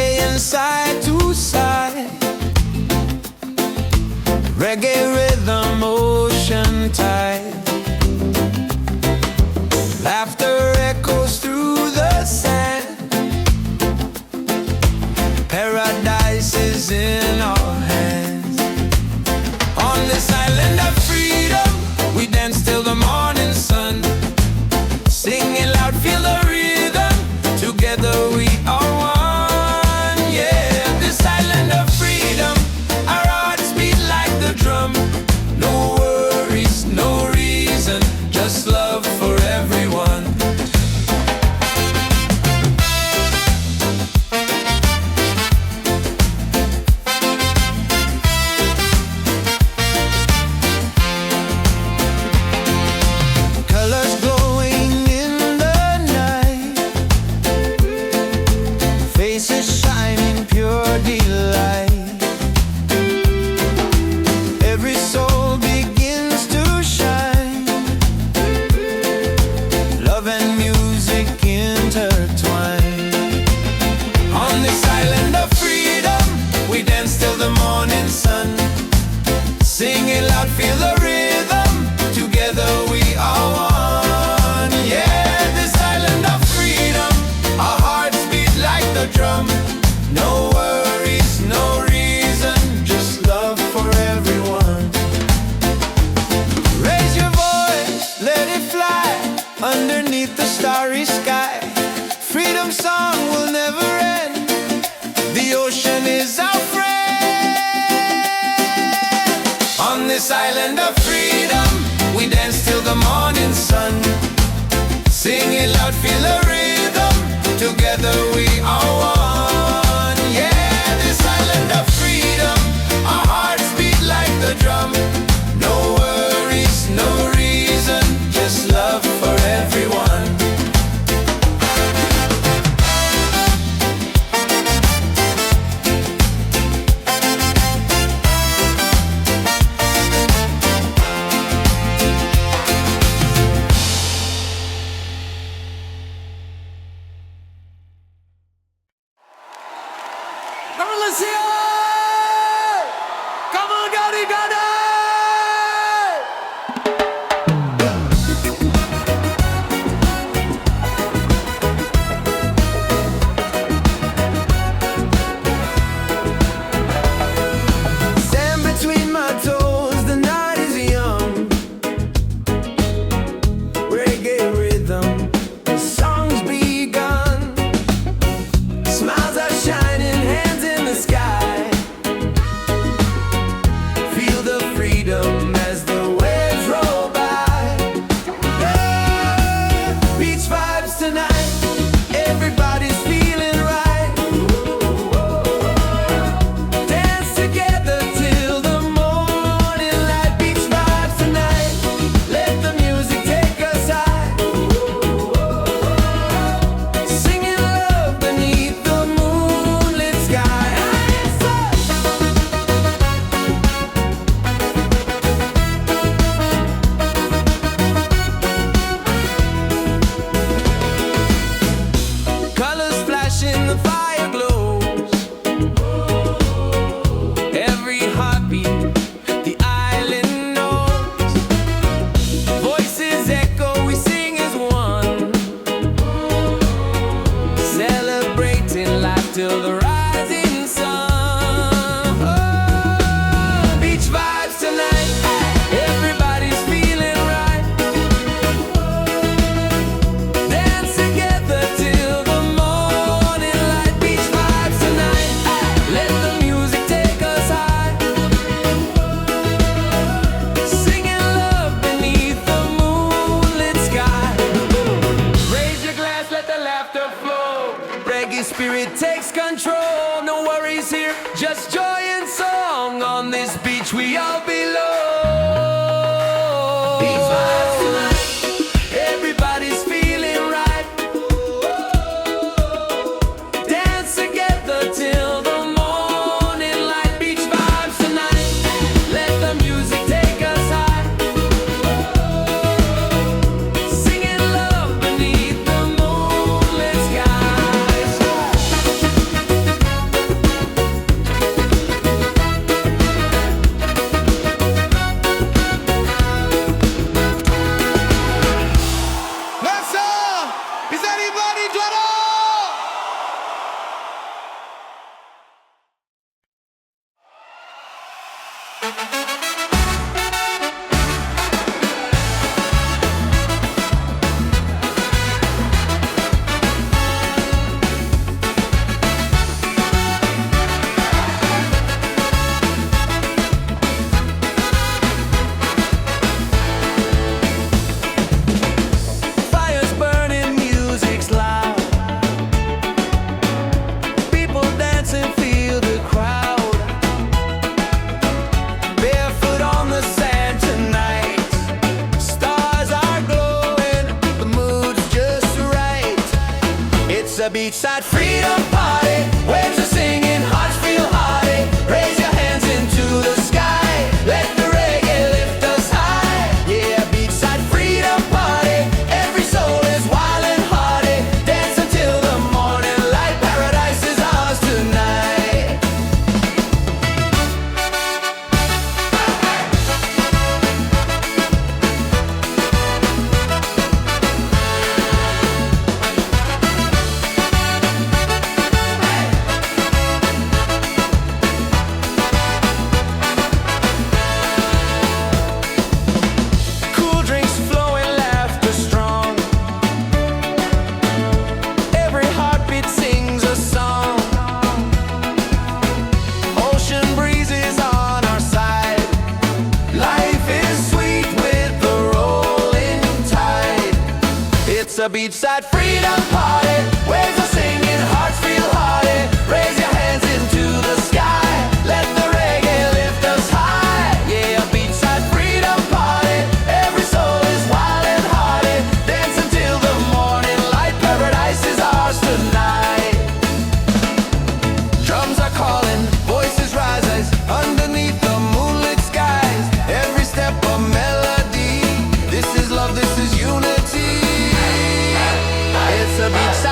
swaying side to side. Reggae rhythm, ocean tide. Laughter echoes through the sand. Paradise is in our hands. On this island of freedom, we dance till the morning sun. Singing loud, feel the rhythm. Together we are one. Yeah, this island of freedom, our hearts beat like the drum. No worries, no reason, just love for everyone. Colors glowing in the night, faces shining pure delight. Every soul begins to shine. Love and music intertwine. On this island of freedom, we dance till the morning sun. Singing loud, feel the rhythm. Together we are one. Yeah, this island of freedom, our hearts beat like the drum. No worries, no reason, just love for everyone. Raise your voice, let it fly underneath the starry sky. Freedom song will never end. The ocean is our friend. On this island of freedom, we dance till the morning sun. Singing loud, feel the rhythm. Together we are one. Yeah, this island of freedom, our hearts beat like the drum. No worries, no reason, just love for everyone. Come on, let's hear it! Come on, Gotti, Gotti! Sand between my toes, the night is young. Reggae rhythm, the song's begun. Smiles are shining, hands in the sky. Feel the freedom as the waves roll by. Yeah, beach vibes tonight, everybody's feeling right. Dance together till the morning light. Beach vibes tonight, let the music take us high. Singing love beneath the moonlit sky. Colors flashing, the fire glows. Every heartbeat, the island knows. Voices echo, we sing as one. Celebrating life till the rising sun. Oh, beach vibes tonight, everybody's feeling right. Dance together till the morning light. Beach vibes tonight, let the music take us high. Singing love beneath the moonlit sky. Raise your glass, let the laughter flow. Reggae spirit takes control. No worries here, just joy and song. On this beach we all belong. Beach vibes tonight, everybody's feeling right. Dance together till the morning light. Beach vibes tonight, let the music take us high. Singing love beneath the moonlit skies. Fire's burning, music's loud. People dancing, feel the crowd. Barefoot on the sand tonight. Stars are glowing, the mood's just right. It's a beachside freedom party. Waves are singing, hearts feel hearty. Raise your hands into the sky. Let the reggae lift us high. Yeah, beachside freedom party. Every soul is wild and hearty. Dance until the morning light. Paradise is ours tonight. Cool drinks flowing, laughter strong. Every heartbeat sings a song. Ocean breezes on our side. Life is sweet with the rolling tide. It's a beachside freedom party. Waves are singing, hearts feel hearty. Raise your hands into the sky. Let the reggae lift us high. Yeah, a beachside freedom party. Every soul is wild and hearty. Dance until the morning light. Paradise is ours tonight. Drums are calling, voices rise underneath the moonlit skies. Every step a melody. This is love, this is unity. It's a beachside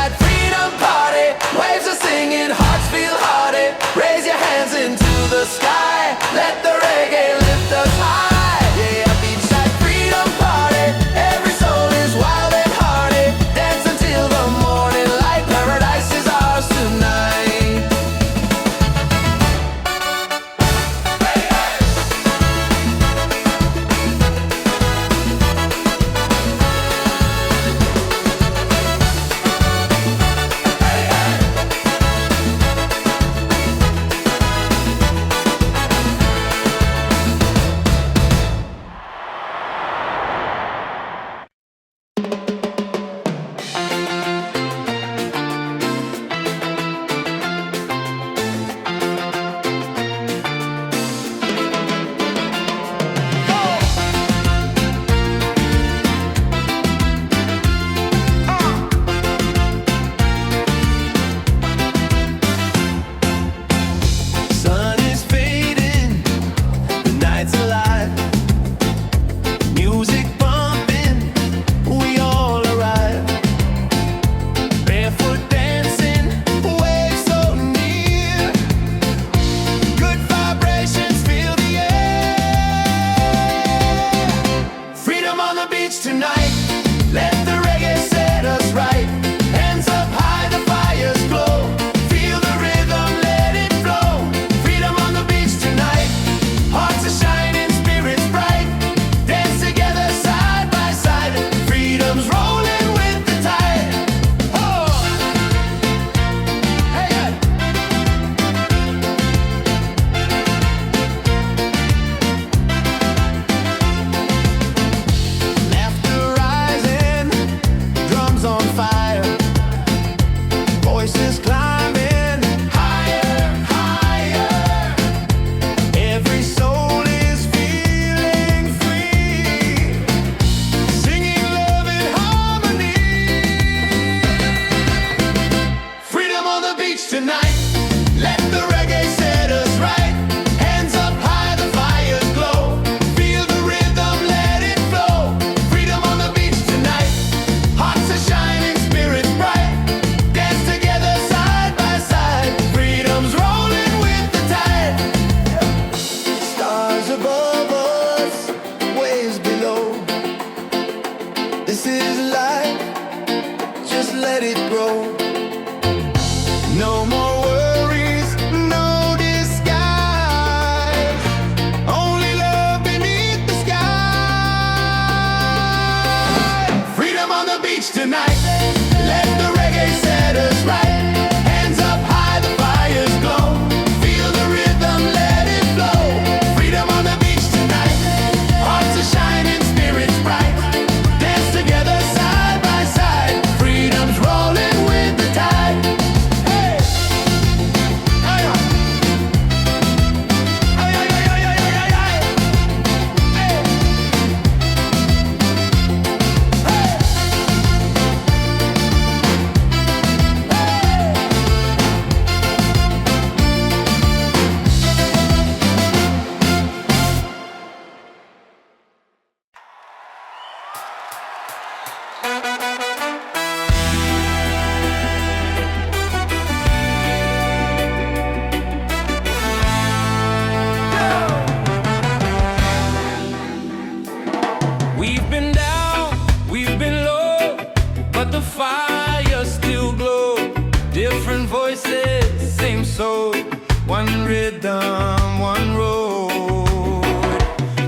rhythm, one road.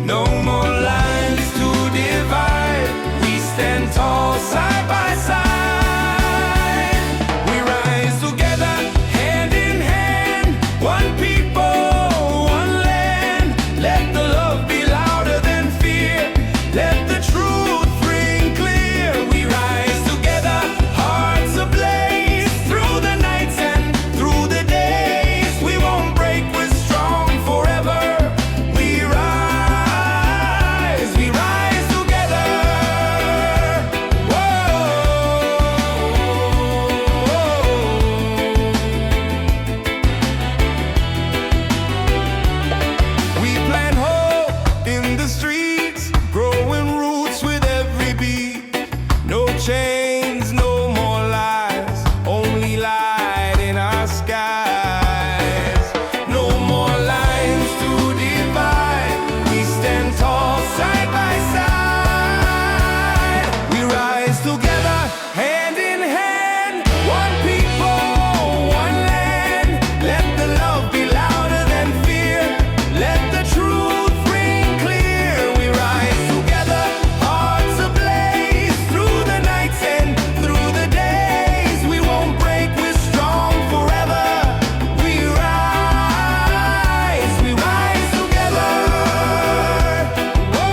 No more lines to divide. We stand tall side by side. We rise together, hand in hand. One people, one land. Let the love be louder than fear. Let the truth ring clear. We rise together, hearts ablaze. Through the nights and through the days, we won't break, we're strong forever. We rise together. Whoa. We plant hope in the streets, growing roots with every beat. No chains, no more lies, only light in our skies. No more lines to divide. We stand tall side by side. We rise together, hand in hand. One people, one land. Let the love be louder than fear. Let the truth ring clear. We rise together, hearts ablaze. Through the nights and through the days, we won't break, we're strong forever. We rise together. Whoa.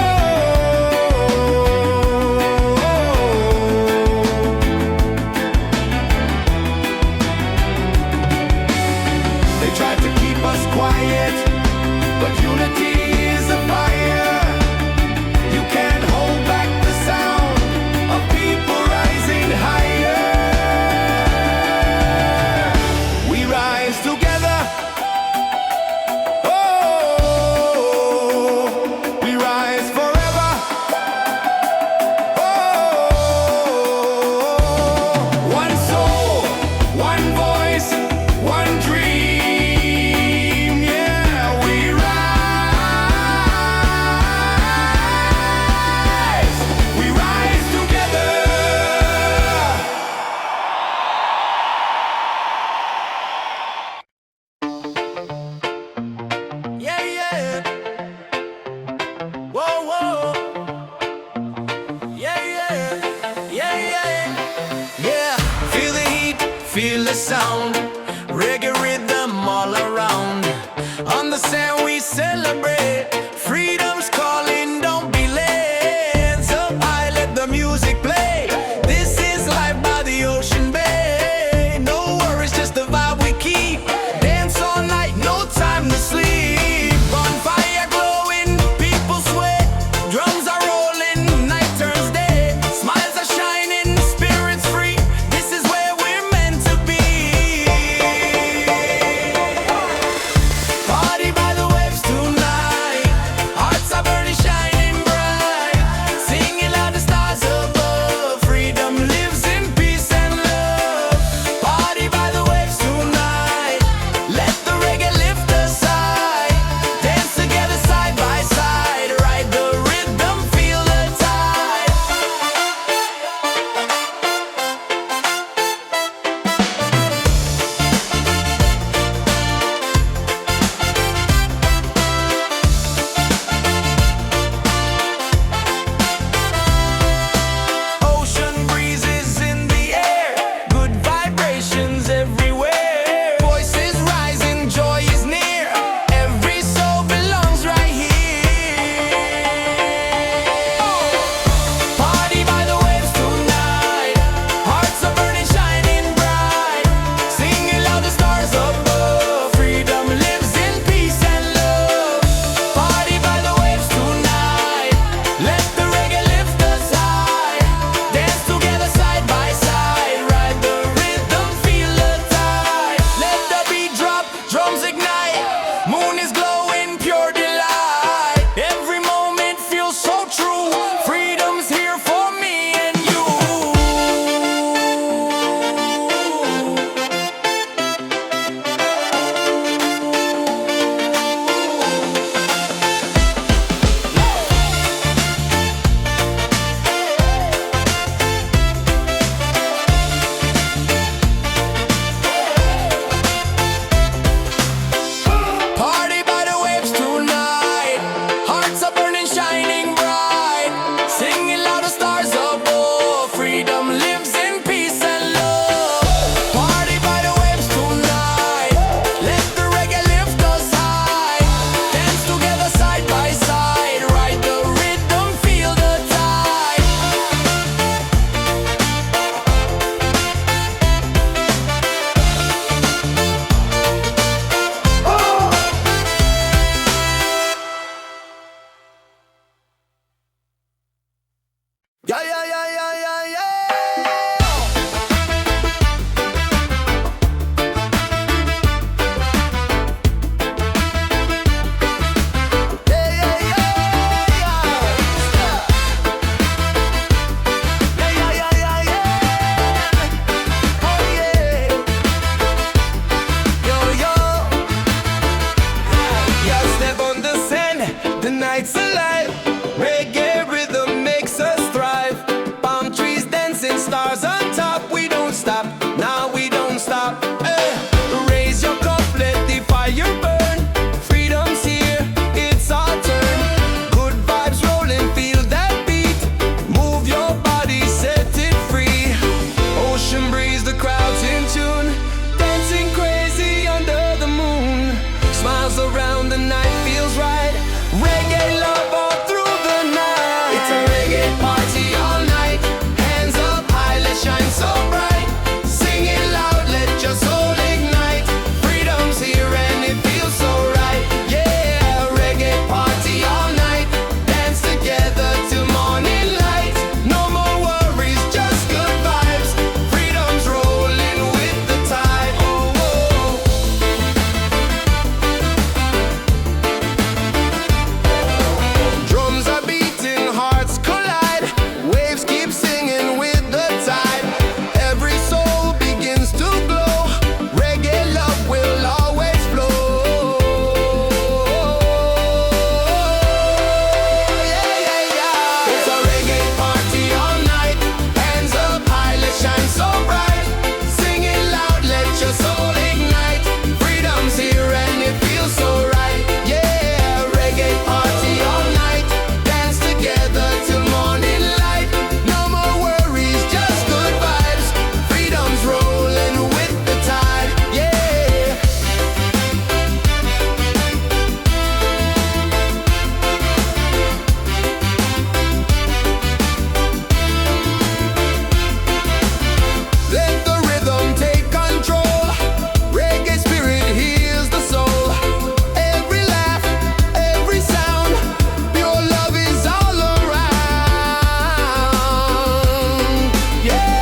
They tried to keep us quiet, but unity is a fire. You can't hold back the sound of people rising higher. We rise together. Oh, we rise forever. Oh, one soul, one voice, one dream. Yeah, we rise together. Yeah, yeah. Whoa, whoa. Yeah, yeah. Yeah, yeah. Yeah. Feel the heat, feel the sound. Reggae rhythm all around. On the sand we celebrate. Freedom's calling, don't be late. Hands up high, let the music play. This is life by the ocean bay. No worries, just the vibe we keep. Dance all night, no time to sleep. Bonfire glowing, people sweat. Drums are rolling, night turns day. Smiles are shining, spirits free. This is where we're meant to be. The night's alive, reggae rhythm makes us thrive. Palm trees dancing, stars on top. We don't stop, now we don't stop. Raise your cup, let the fire burn. Freedom's here, it's our turn. Good vibes rolling, feel that beat. Move your body, set it free. Ocean breeze, the crowd's in tune. Dancing crazy under the moon. Smiles around, the night feels right. Reggae love all through the night. It's a reggae party all night. Hands up high, let's shine so bright. Sing it loud, let your soul ignite. Freedom's here and it feels so right. Yeah, reggae party all night. Dance together till morning light. No more worries, just good vibes. Freedom's rolling with the tide. Oh, oh. Drums are beating, hearts collide. Waves keep singing with the tide. Every soul begins to glow. Reggae love will always flow. Yeah, yeah, yeah. It's a reggae party all night. Hands up high, let's shine so bright. Sing it loud, let your soul ignite. Freedom's here and it feels so right. Yeah, reggae party all night. Dance together till morning light. No more worries, just good vibes. Freedom's rolling with the tide. Yeah. Let the rhythm take control. Reggae spirit heals the soul. Every laugh, every sound, pure love is all around. Yeah,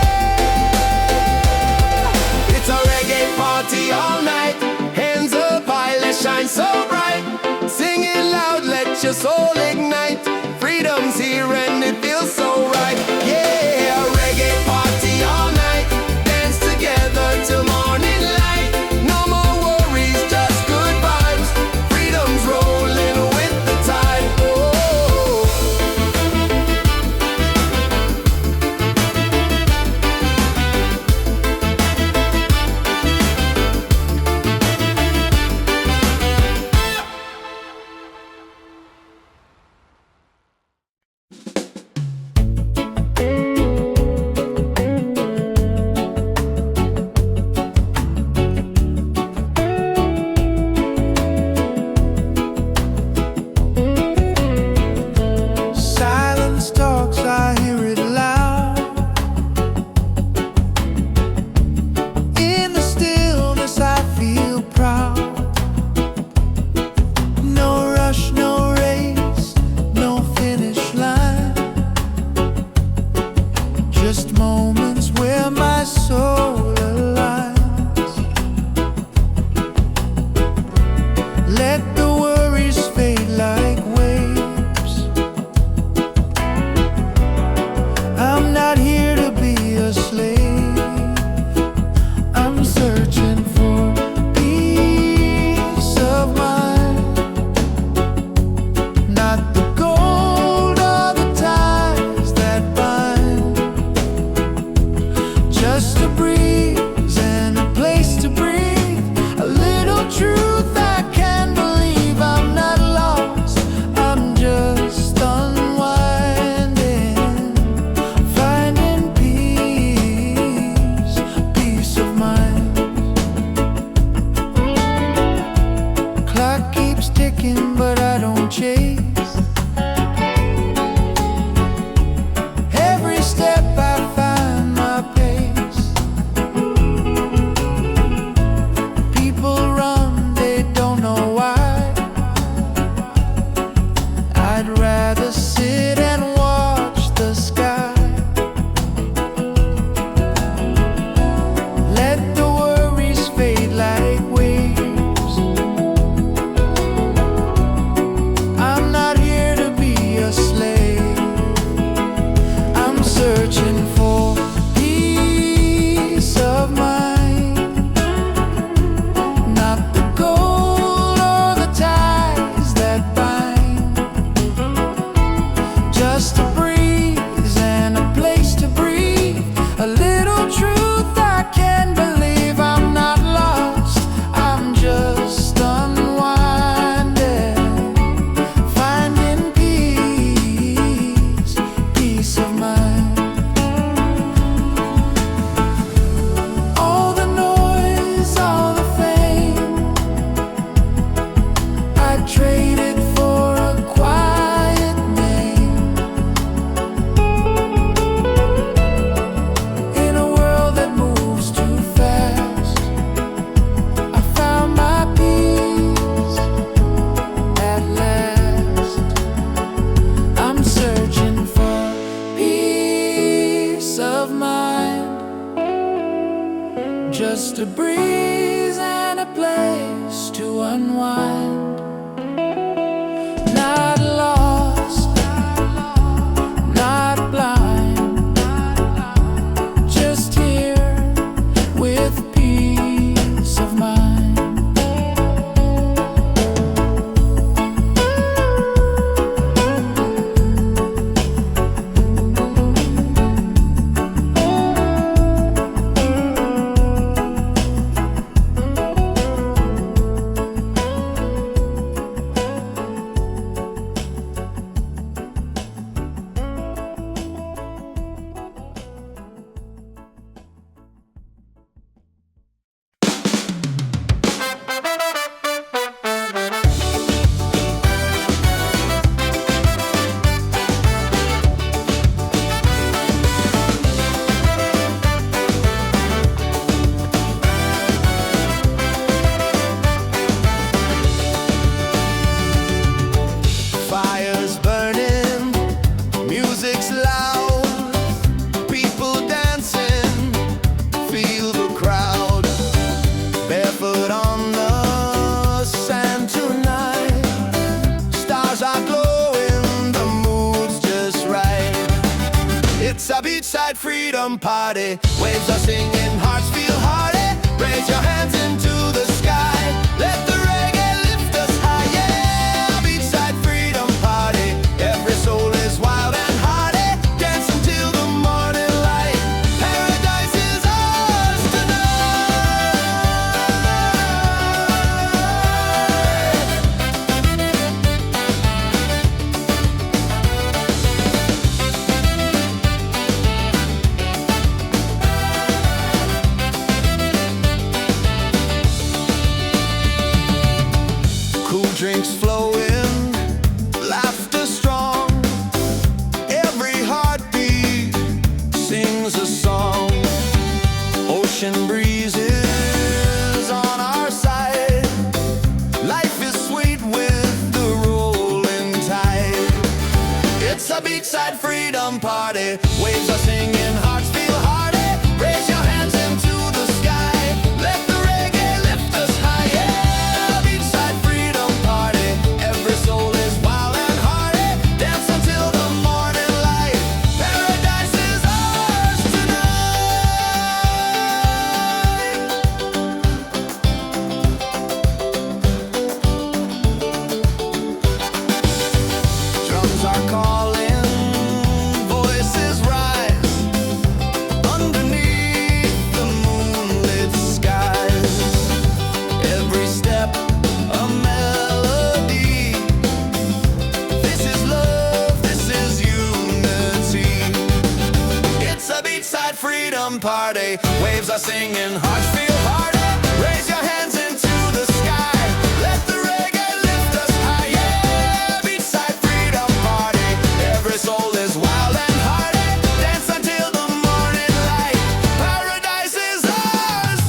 it's a reggae party all night. Hands up high, let's shine so bright. Sing it loud, let your soul ignite. Freedom's here and it feels so right. Yeah, reggae party all night. Dance together till morning light. No more worries, just good vibes. Freedom's rolling with the tide. Oh. Silence talks, I hear it loud. In the stillness, I feel proud. No rush, no race, no finish line. Just moments where my soul aligns. Let the worries fade like waves. I'm not here to be a slave. I'm searching for peace of mind. Not the gold or the ties that bind. Just a breeze and a place to breathe. A little truth I can believe. unwind. Not lost, not blind, just here with peace of mind. Fire's burning, music's loud, people dancing, feel the crowd. Barefoot on the sand tonight, stars are glowing, the mood's just right. It's a beachside freedom party, waves are singing, hearts feel hearty. Raise your hands into the sky, let the reggae lift us high, yeah. Beachside freedom party, every soul is wild and hearty. Dance until the morning light, paradise is ours tonight. Cool drinks flowing, laughter strong, every heartbeat sings a song. Ocean breezes on our side, life is sweet with the rolling tide. It's a beachside freedom party, waves are singing, hearts feel hearty. Raise your hands into the sky, let the reggae lift us high, yeah. Beachside freedom party, every soul is wild and hearty. Dance until the morning light, paradise is ours tonight. Drums are calling, voices rise, underneath the moonlit skies. Every step a melody, this is love, this is unity. It's a beachside freedom party, waves are singing, hearts feel hearty. Raise your hands into the sky, let the reggae lift us high, yeah. Beachside freedom party, every soul is wild and hearty. Dance until the morning light, paradise is ours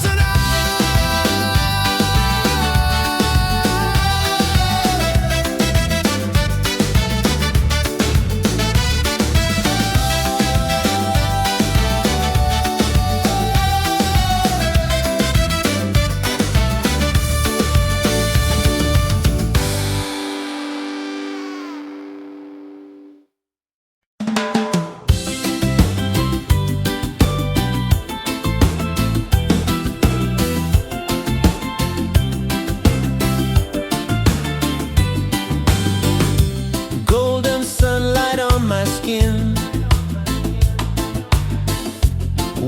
golden sunlight on my skin,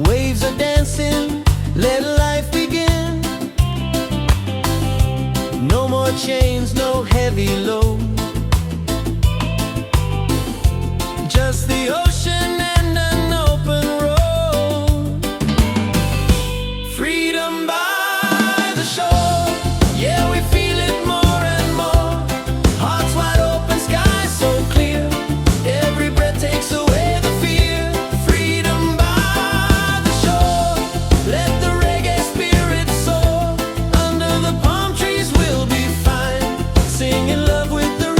waves are dancing, let life begin. No more chains, no heavy load, just the ocean and an open road. Freedom by the shore, yeah, we feel it more and more. Hearts wide open, sky so clear, every breath takes away the fear. Freedom by the shore, let the reggae spirit soar. Under the palm trees we'll be fine, singing love with the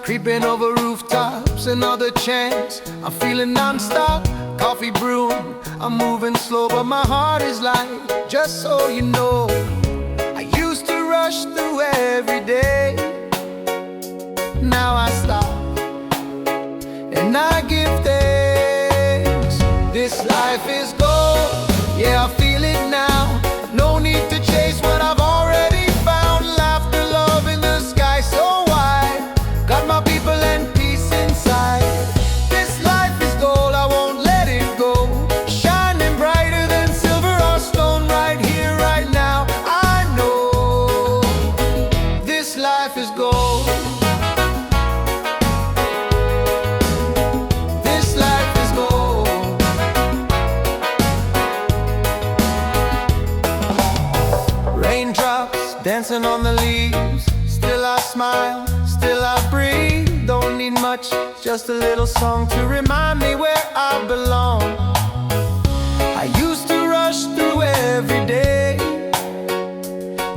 creeping over rooftops, another chance. I'm feeling non-stop, coffee brewing. I'm moving slow, but my heart is light. Just so you know, I used to rush through every day. Now I stop and I give thanks. This life is gold, yeah, I feel it now. No need to chase what I've already found. Laughter, love in the sky so wide. Got my people and peace inside. This life is gold, I won't let it go. Shining brighter than silver or stone. Right here, right now, I know this life is gold. This life is gold. Raindrops dancing on the leaves. Still I smile, still I breathe. Don't need much, just a little song to remind me where I belong. I used to rush through every day.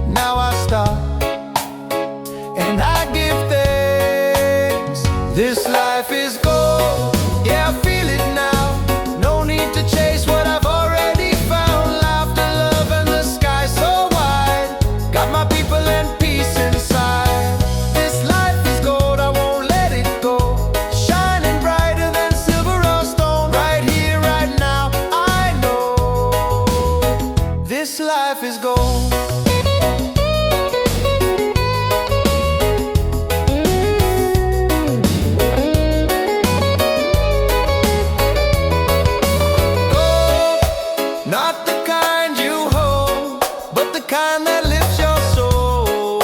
Now I stop and I give thanks. This life is gold, yeah, I feel it now. No need to chase what I've already found. Laughter, love, and the sky so wide. Got my people and peace inside. This life is gold, I won't let it go. Shining brighter than silver or stone. Right here, right now, I know this life is gold. Not the kind you hold, but the kind that lifts your soul.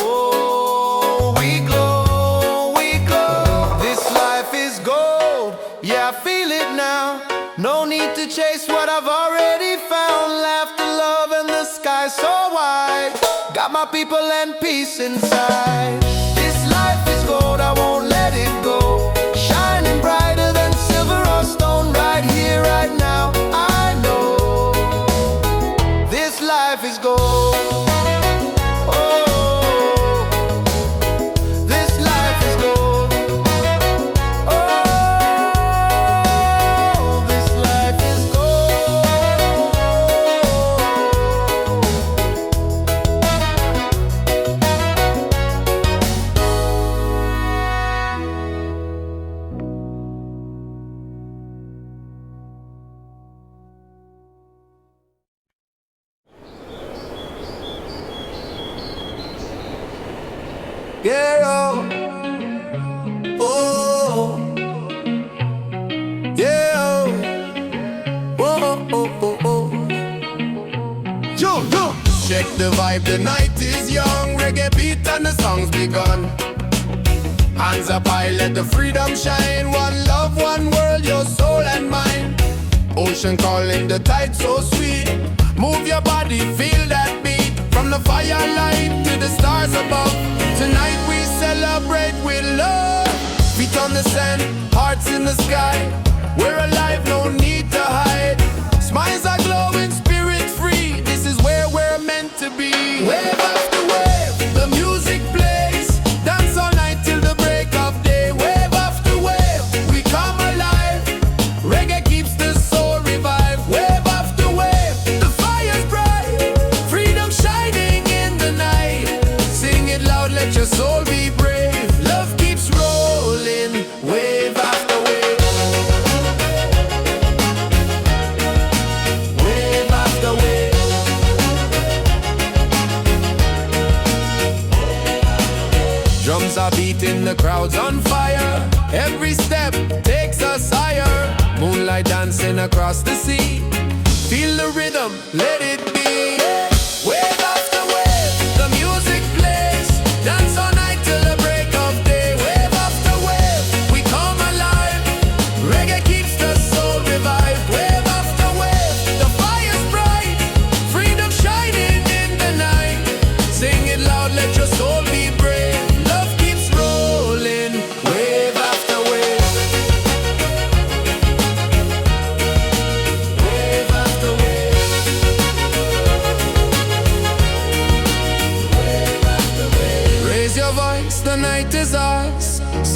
We glow, we glow. This life is gold, yeah, I feel it now. No need to chase what I've already found. Laughter, love, and the sky so wide. Got my people and peace inside. This life is gold, I won't let it go. Shining brighter than silver or stone. Right here, right now, I know this life is gold. Oh, this life is gold. Oh, this life is gold. Yeah, oh, oh, yeah, oh, oh, oh, oh, oh. Yo, yo. Check the vibe, the night is young. Reggae beat and the song's begun. Hands up high, let the freedom shine. One love, one world, your soul and mine. Ocean calling, the tide so sweet. Move your body, feel that beat. From the firelight to the stars above. Tonight we celebrate with love. Feet on the sand, hearts in the sky. We're alive, no need to hide. Smiles are glowing, spirit free. This is where we're meant to be. Wave after wave, the music plays. Dance all night till the break of day. Wave after wave, we come alive. Reggae keeps the soul revived. Wave after wave, the fire's bright. Freedom shining in the night. Sing it loud, let your soul be brave. Love keeps rolling, wave after wave. Wave after wave. Drums are beating, the crowd's on fire. Every step takes us higher. Moonlight dancing across the sea. Feel the rhythm, let it be. Wave after wave, the music plays. Dance all night till the break of day. Wave after wave, we come alive. Reggae keeps the soul revived. Wave after wave, the fire's bright. Freedom shining in the night. Sing it loud, let your soul be brave. Love keeps rolling, wave after wave. Wave after wave.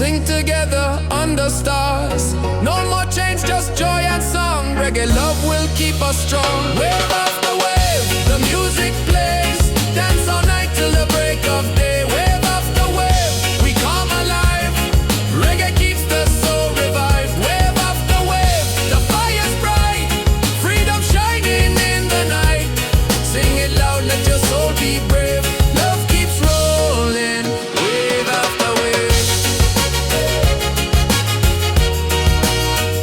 sing together under stars. No more change, just joy and song. Reggae love will keep us strong. Wave after wave, the music plays. Dance all night till the break of day. Wave after wave, we come alive. Reggae keeps the soul revived. Wave after wave, the fire's bright. Freedom shining in the night. Sing it loud, let your soul be brave. Love keeps rolling. Wave after wave.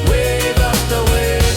Wave after wave.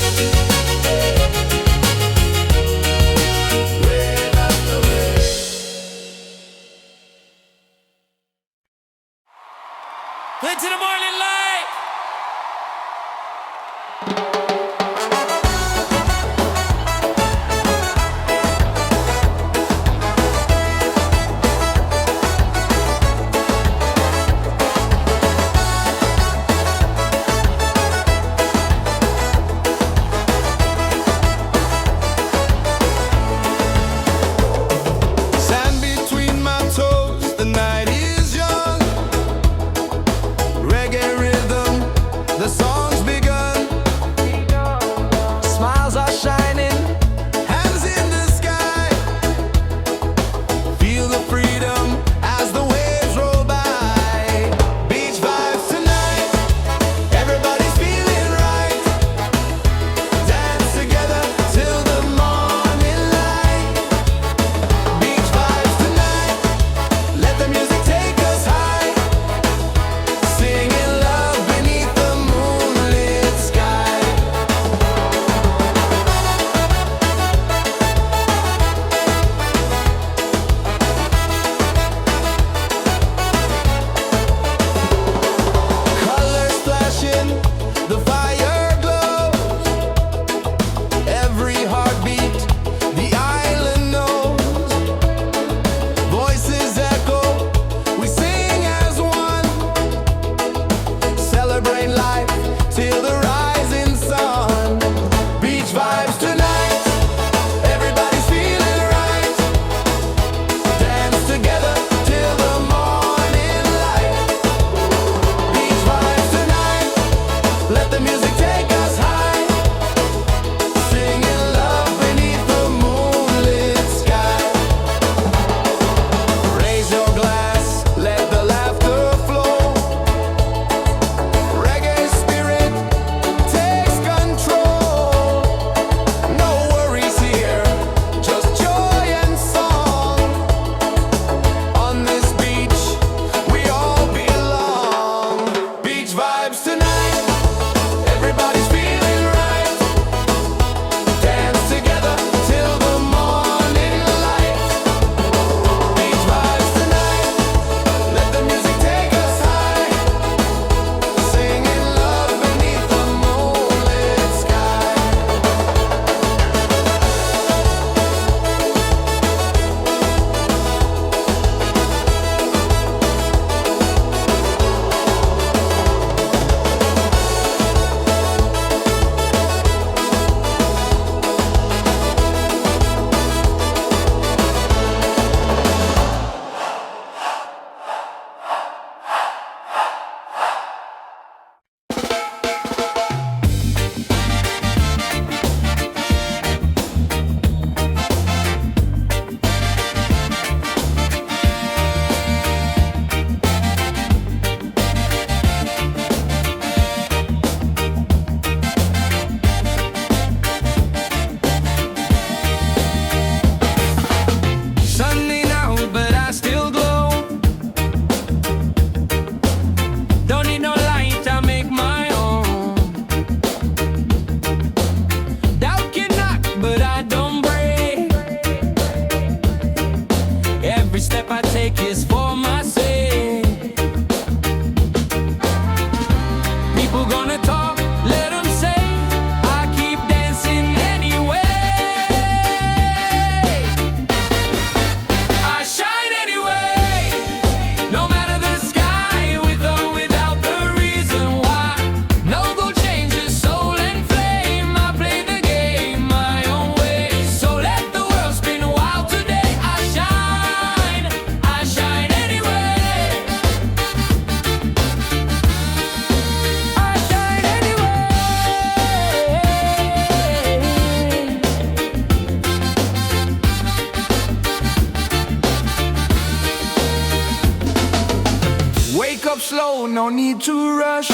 slow, no need to rush.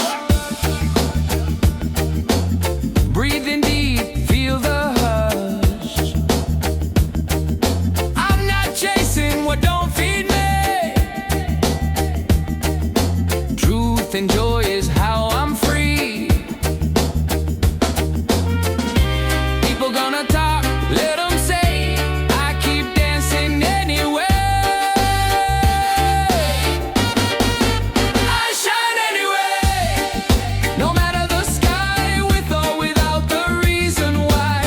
Breathing deep, feel the hush. I'm not chasing what don't feed me. Truth and joy is how I'm free. People gonna talk, let them say. I keep dancing anyway. I shine anyway. No matter the sky, with or without the reason why.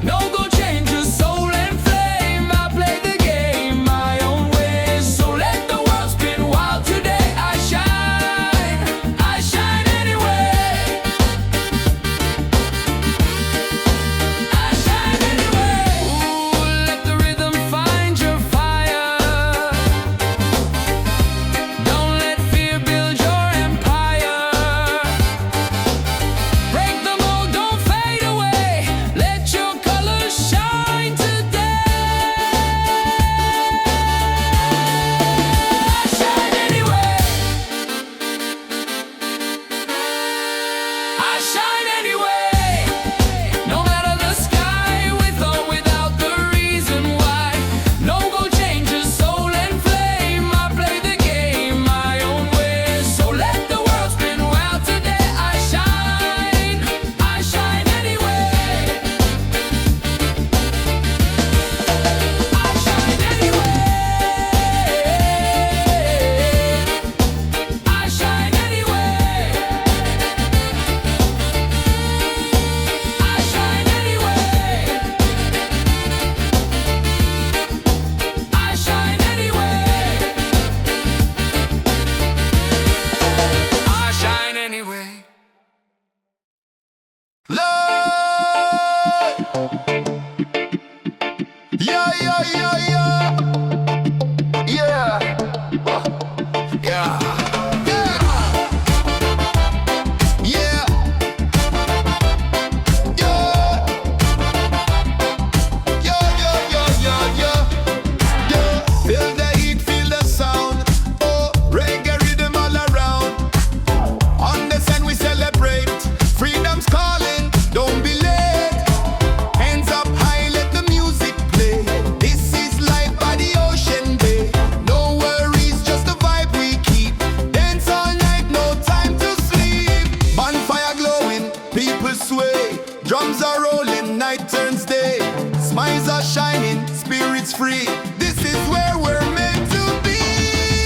No go change your soul and flame. I play the game my own way. So let the world spin wild today. I shine anyway. I shine anyway. Ooh, let the rhythm find your fire. Don't let fear build your empire. Break the mold, don't fade away. Let your colors shine today. I shine anyway. I shine anyway. No matter the sky, with or without the reason why. No go change your soul and flame. I play the game my own way. So let the world spin wild today. I shine anyway. I shine anyway. I shine anyway. I shine anyway. I shine anyway. I shine anyway. Lord, yeah, yeah, yeah, yeah, yeah, yeah, yeah, yeah, yeah. Feel the heat, feel the sound. Oh, reggae rhythm all around. On the sun we celebrate. Freedom's calling, don't be late. Hands up high, let the music play. This is life by the ocean bay. No worries, just the vibe we keep. Dance all night, no time to sleep. Bonfire glowing, people sway. Drums are rolling, night turns day. Smiles are shining, spirits free. This is where we're meant to be.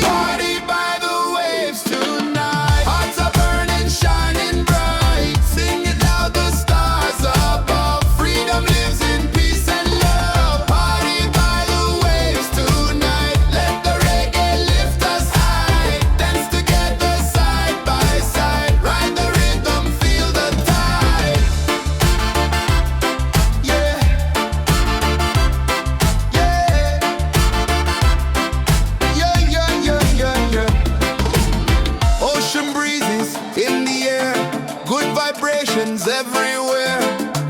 Party by the waves tonight. Hearts are burning, shining bright. Sing it loud, the stars above. Freedom lives in peace and love. Party by the waves tonight. Let the reggae lift us high. Dance together side by side. Ride the rhythm, feel the tide. Yeah, yeah, yeah, yeah, yeah, yeah. Ocean breezes in the air, good vibrations everywhere.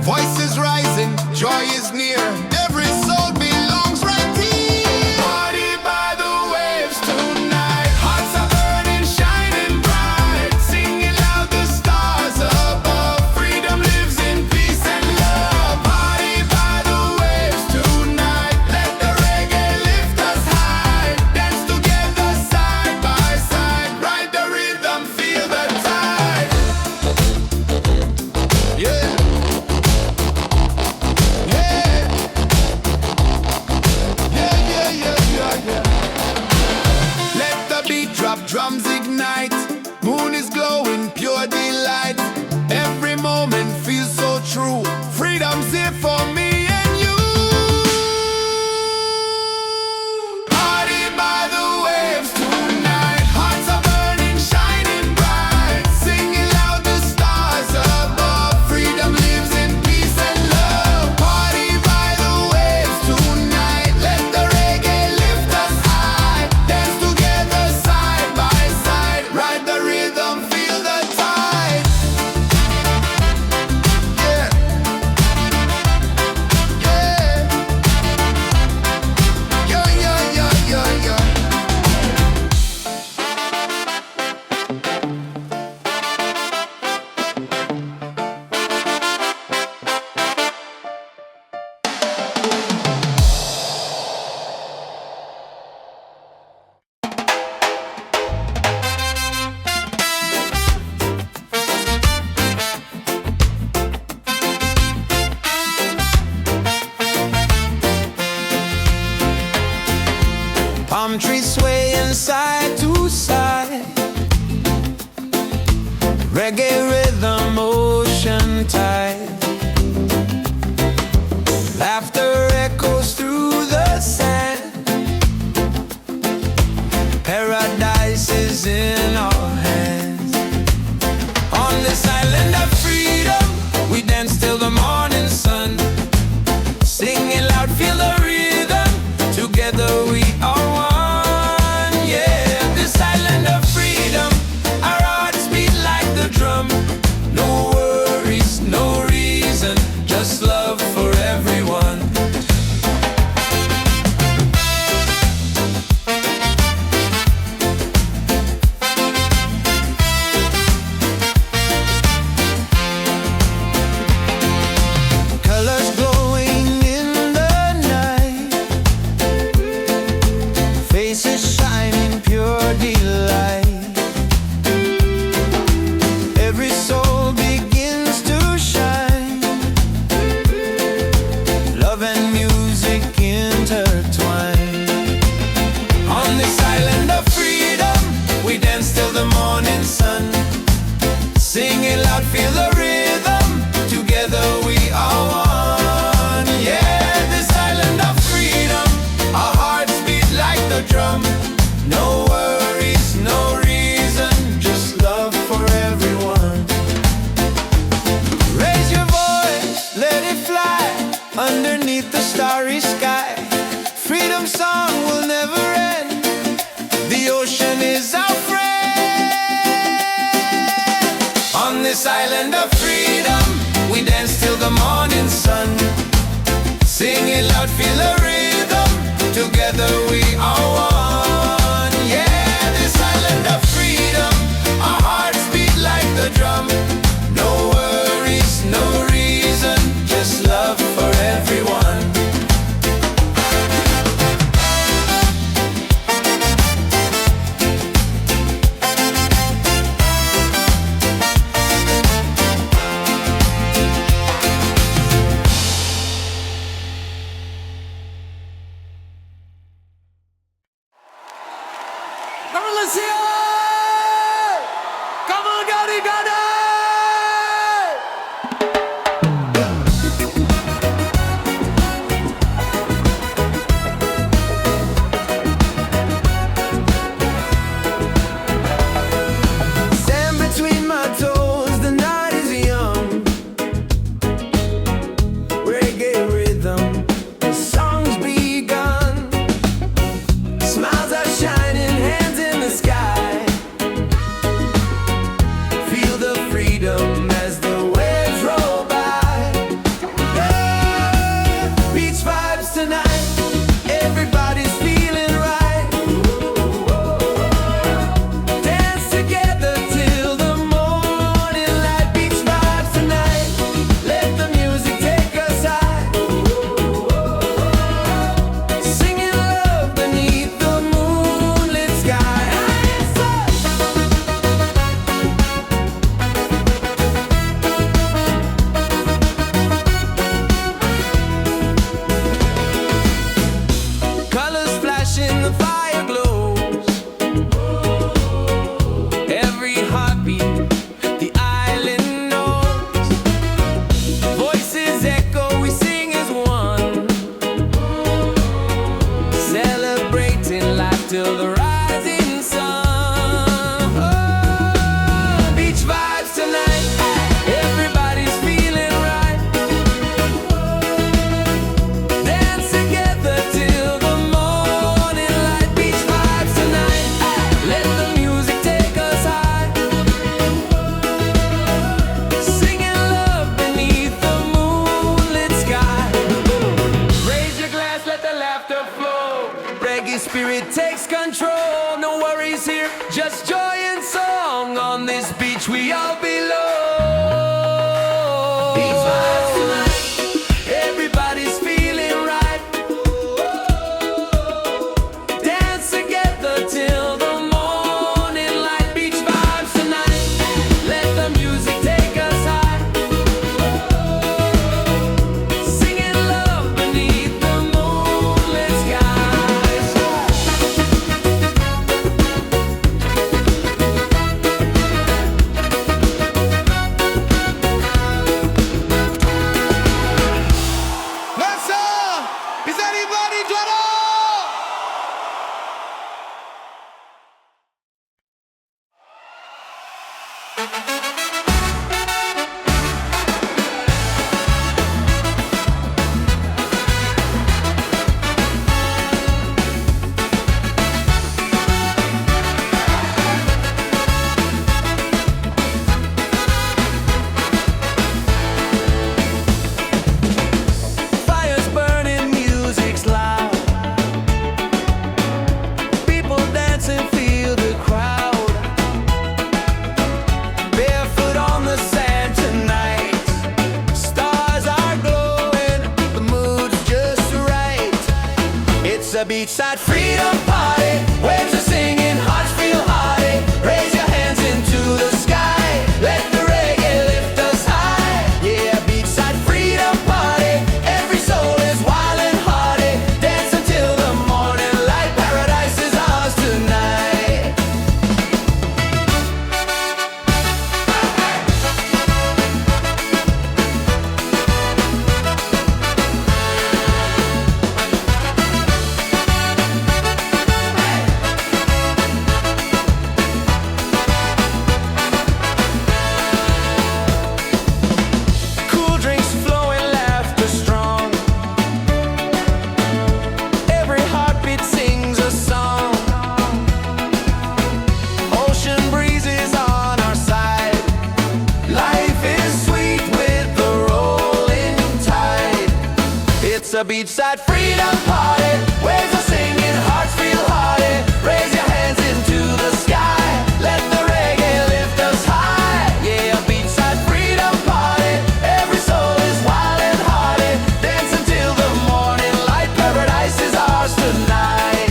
Voices rising, joy is near. Every soul belongs right here. Party by the waves tonight. Hearts are burning, shining bright. Singing loud, the stars above. Freedom lives in peace and love. Party by the waves tonight. Let the reggae lift us high. Dance together side by side. Ride the rhythm, feel the tide. Yeah. Yeah. dancing side to side. Reggae rhythm, ocean tide. Laughter echoes through the sand. Paradise is in our hands. On this island of freedom, we dance till the morning sun. Singing loud, feel the rhythm. Together we are one. Yeah, this island of freedom, our hearts beat like the drum. No worries, no reason, just love for everyone. Colors glowing in the night, faces shining pure delight. Every soul begins to shine. Love and music intertwine. On this island of freedom, we dance till the morning sun. Singing loud, feel the rhythm. Together we are one. Yeah, this island of freedom, our hearts beat like the drum. No worries, no reason, just love for everyone. Raise your voice, let it fly underneath the starry sky. Freedom song will never end. The ocean is our friend. On this island of freedom, we dance till the morning sun. Singing loud, feel the rhythm. Together we are one. Yeah, this island of freedom, our hearts beat like the drum. No worries, no reason, just love for everyone. Come on, let's hear it! Come on, Gotti, Gotti! Sand between my toes, the night is young. Reggae rhythm, the song's begun. Smiles are shining, hands in the sky. Feel the freedom as the waves roll by. Yeah, beach vibes tonight, everybody's feeling right. Dance together till the morning light. Beach vibes tonight, let the music take us high. Singing love beneath the moonlit sky. Colors flashing, the fire glows. Every heartbeat, the island knows. Voices echo, we sing as one. Celebrating life till the rising sun. Oh, beach vibes tonight, everybody's feeling right. Dance together till the morning light. Beach vibes tonight, let the music take us high. Singing love beneath the moonlit sky. Raise your glass, let the laughter flow. Reggae spirit takes control. No worries here, just joy and song. On this beach we all belong. Beach vibes tonight, everybody's feeling right. Dance together till the morning light. Beach vibes tonight, let the music take us high. Singing love beneath the moonlit skies. a beachside freedom party. Waves are singing, hearts feel hearty. Raise your hands into the sky. Let the reggae lift us high. Yeah, beachside freedom party. Every soul is wild and hearty. Dance until the morning light. Paradise is ours tonight. Cool drinks flowing, laughter strong. Every heartbeat sings a song. Ocean breezes on our side. Life is sweet with the rolling tide. It's a beachside freedom party. Waves are singing, hearts feel hearty. Raise your hands into the sky. Let the reggae lift us high. Yeah, a beachside freedom party. Every soul is wild and hearty. Dance until the morning light. Paradise is ours tonight.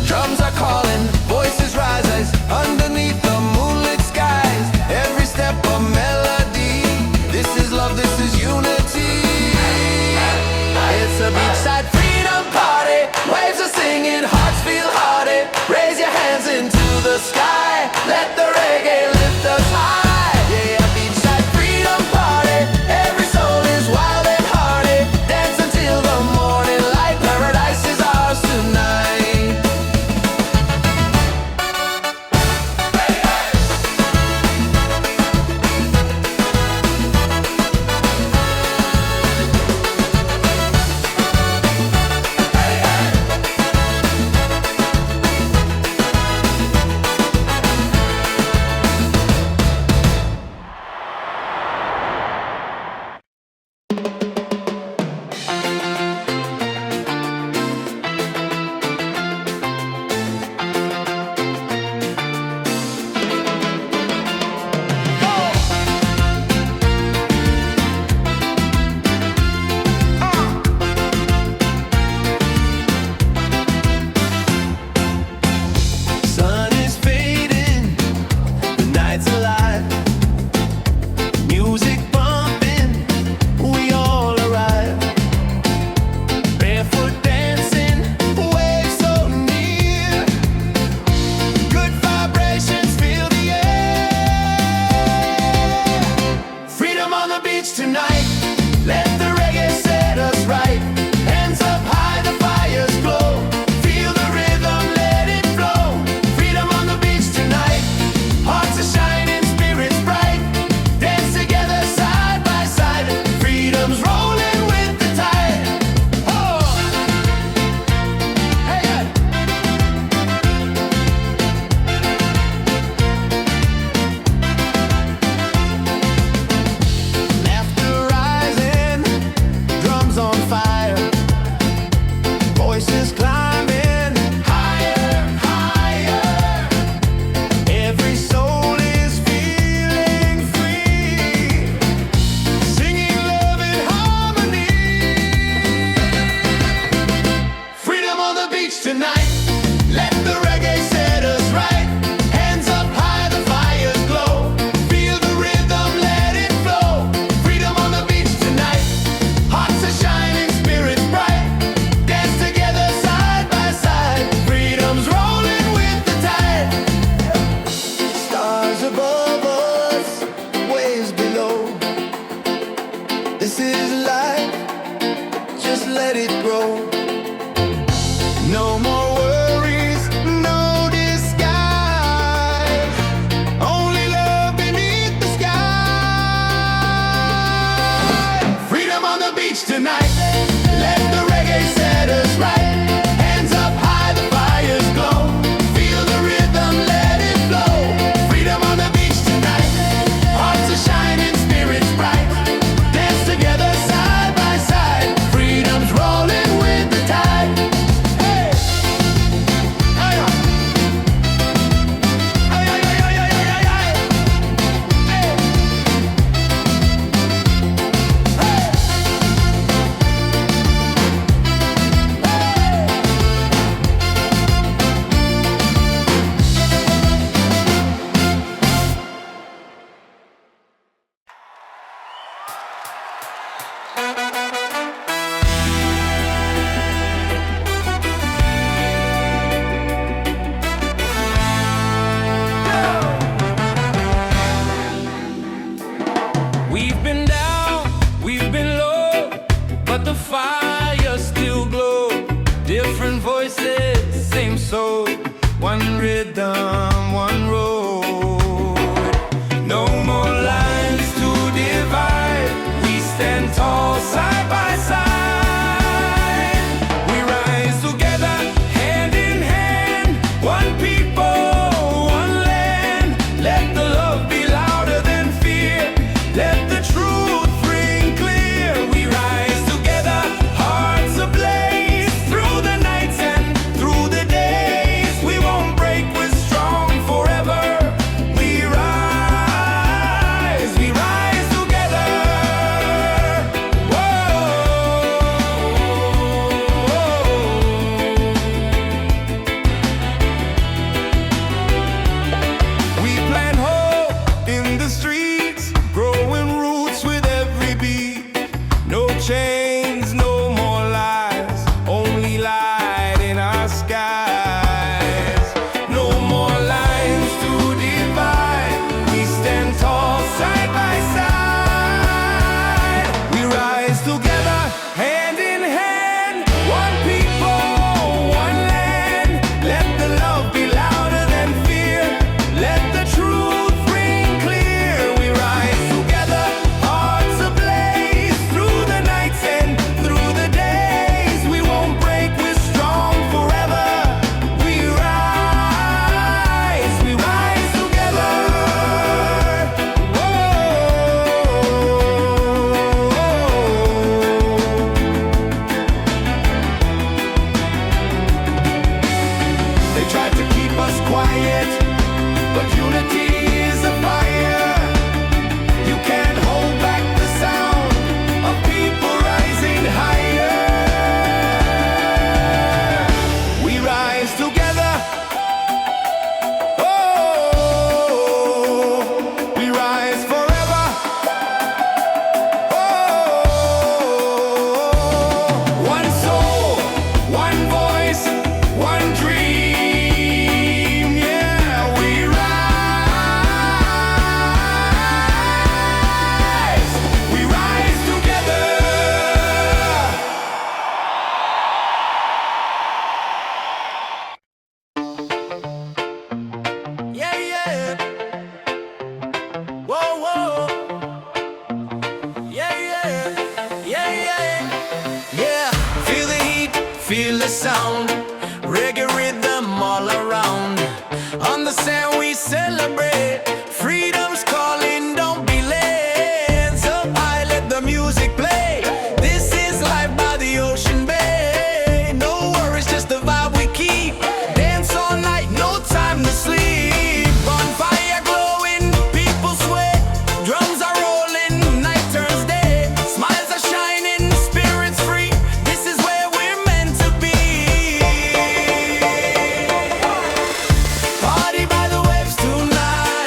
Drums are calling, voices rise underneath the moonlit skies. Every step a melody. This is love, this is unity. It's a beachside freedom party. Waves are singing, hearts feel hearty. Raise your hands into the sky. Let the reggae lift us high. Yeah, a beachside freedom party. Every soul is wild and hearty. Dance until the morning light. Paradise is ours tonight. Sun is fading, the night's alive. Music bumping, we all arrive. Barefoot dancing, waves so near. Good vibrations fill the air. Freedom on the beach tonight. Let the reggae set us right. Hands up high, the fires glow. Feel the rhythm, let it flow. Freedom on the beach tonight. Hearts are shining, spirits bright. Dance together side by side. Freedom's rolling with the tide. Oh! Hey, yeah. Laughter rising, drums on fire. Voices climbing higher, higher. Every soul is feeling free, singing love in harmony. Freedom on the beach tonight. Let the reggae set us right. Hands up high, the fires glow. Feel the rhythm, let it flow. Freedom on the beach tonight. Hearts are shining, spirits bright. Dance together side by side. Freedom's rolling with the tide. Stars above us, waves below. This is life, just let it grow. No more worries, no disguise. Only love beneath the sky. Freedom on the beach tonight. Let the reggae set us right. Hands up high, the fires glow. Feel the rhythm, let it flow. Freedom on the beach tonight. Hearts are shining, spirits bright. Dance together side by side. Freedom's rolling fire still glow. Different voices, same soul. One rhythm, one road. No more lines to divide. We stand tall side by side. We rise together, hand in hand. One people, one land. Let the love be louder than fear. Let the truth ring clear. We rise together, hearts ablaze. Through the nights and through the days, we won't break, we're strong forever. We rise together. We plant hope in the streets, growing roots with every beat. No chains, no more lies, only light in our skies. No more lines to divide. We stand tall side by side. We rise together, hand in hand. One people, one land. Let the love be louder than fear. Let the truth ring clear. We rise together, hearts ablaze. Through the nights and through the days, we won't break, we're strong forever. We rise together. They tried to keep us quiet, but unity is a fire. You can't hold back the sound of people rising higher. We rise together. Oh, we rise forever. Oh, one soul, one voice, one dream. Yeah, we rise together. Yeah, yeah. Whoa, whoa. Yeah, yeah. Yeah, yeah. Yeah. Feel the heat, feel the sound. Reggae rhythm all around. On the sand we celebrate. Freedom's calling, don't be late. Hands up high, let the music play. This is life by the ocean bay. No worries, just the vibe we keep. Dance all night, no time to sleep. Bonfire glowing, people sweat. Drums are rolling, night turns day. Smiles are shining, spirits free. This is where we're meant to be. Party by the waves tonight.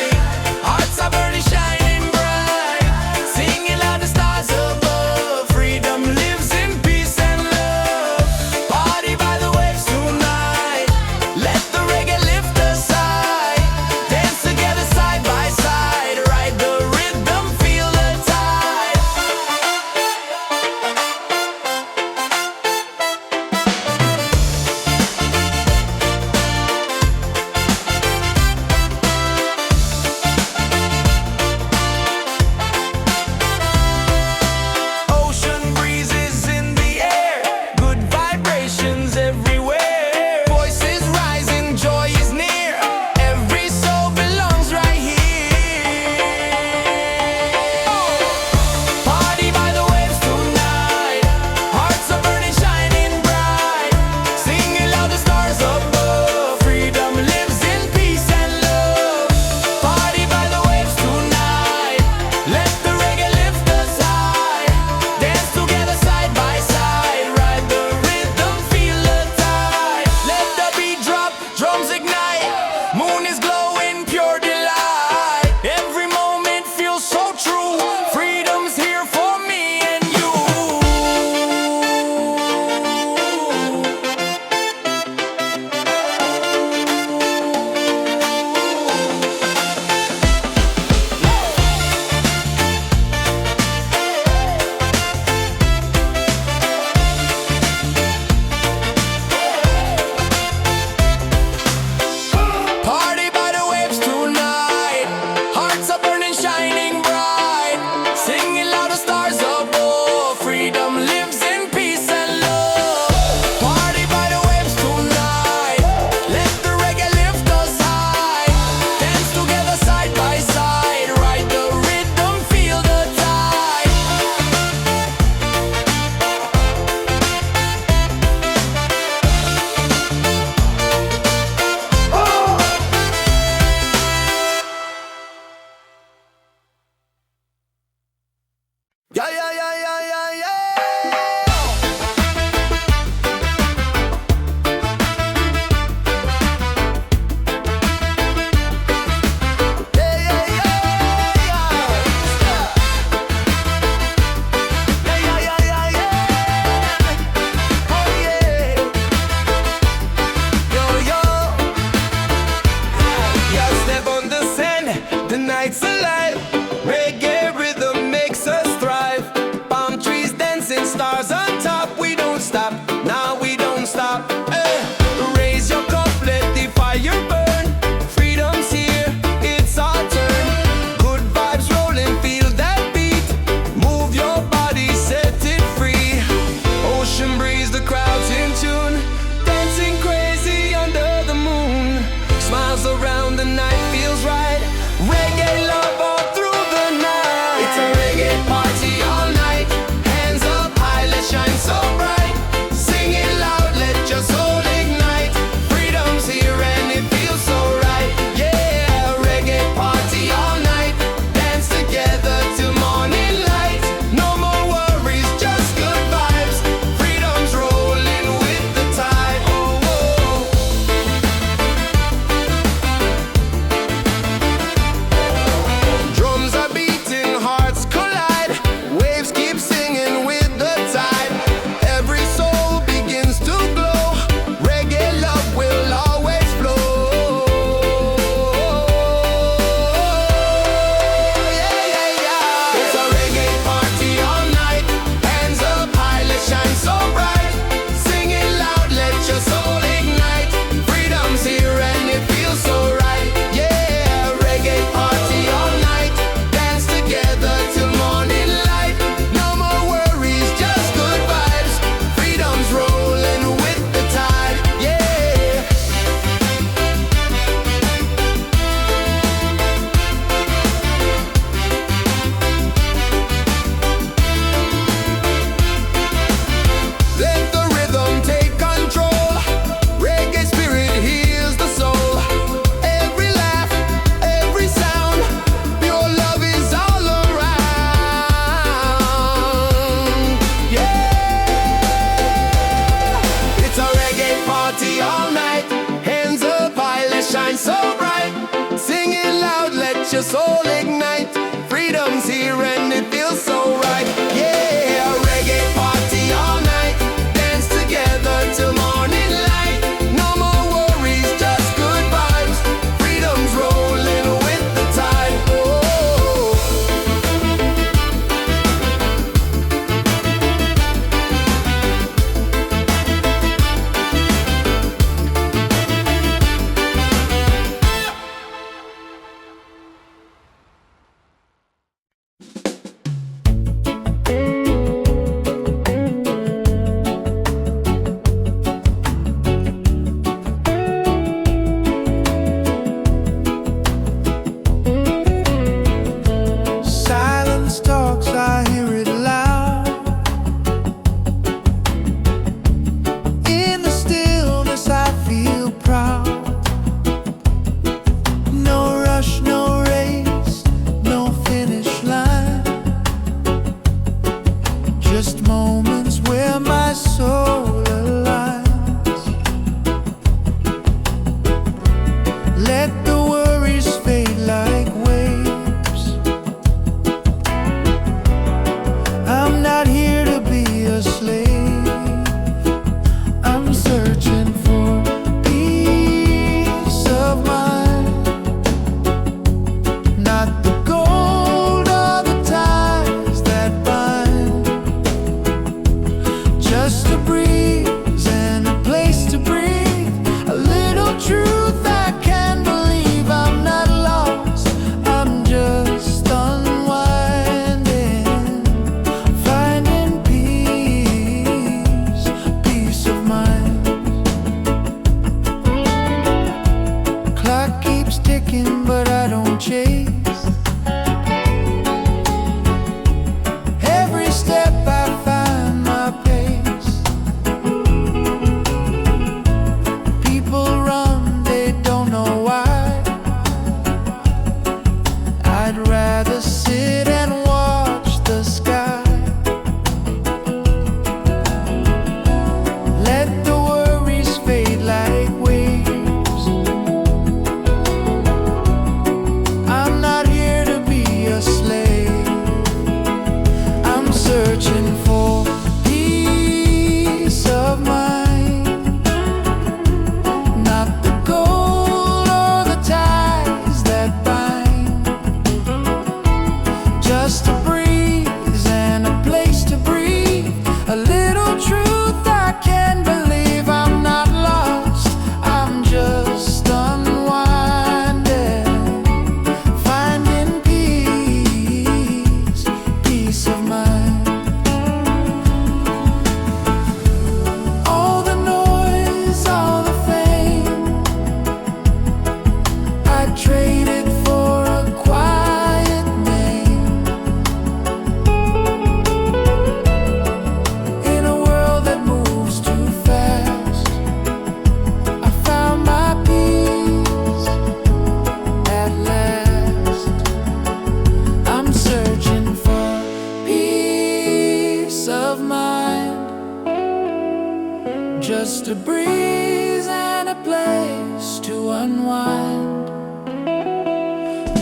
Just a breeze and a place to unwind.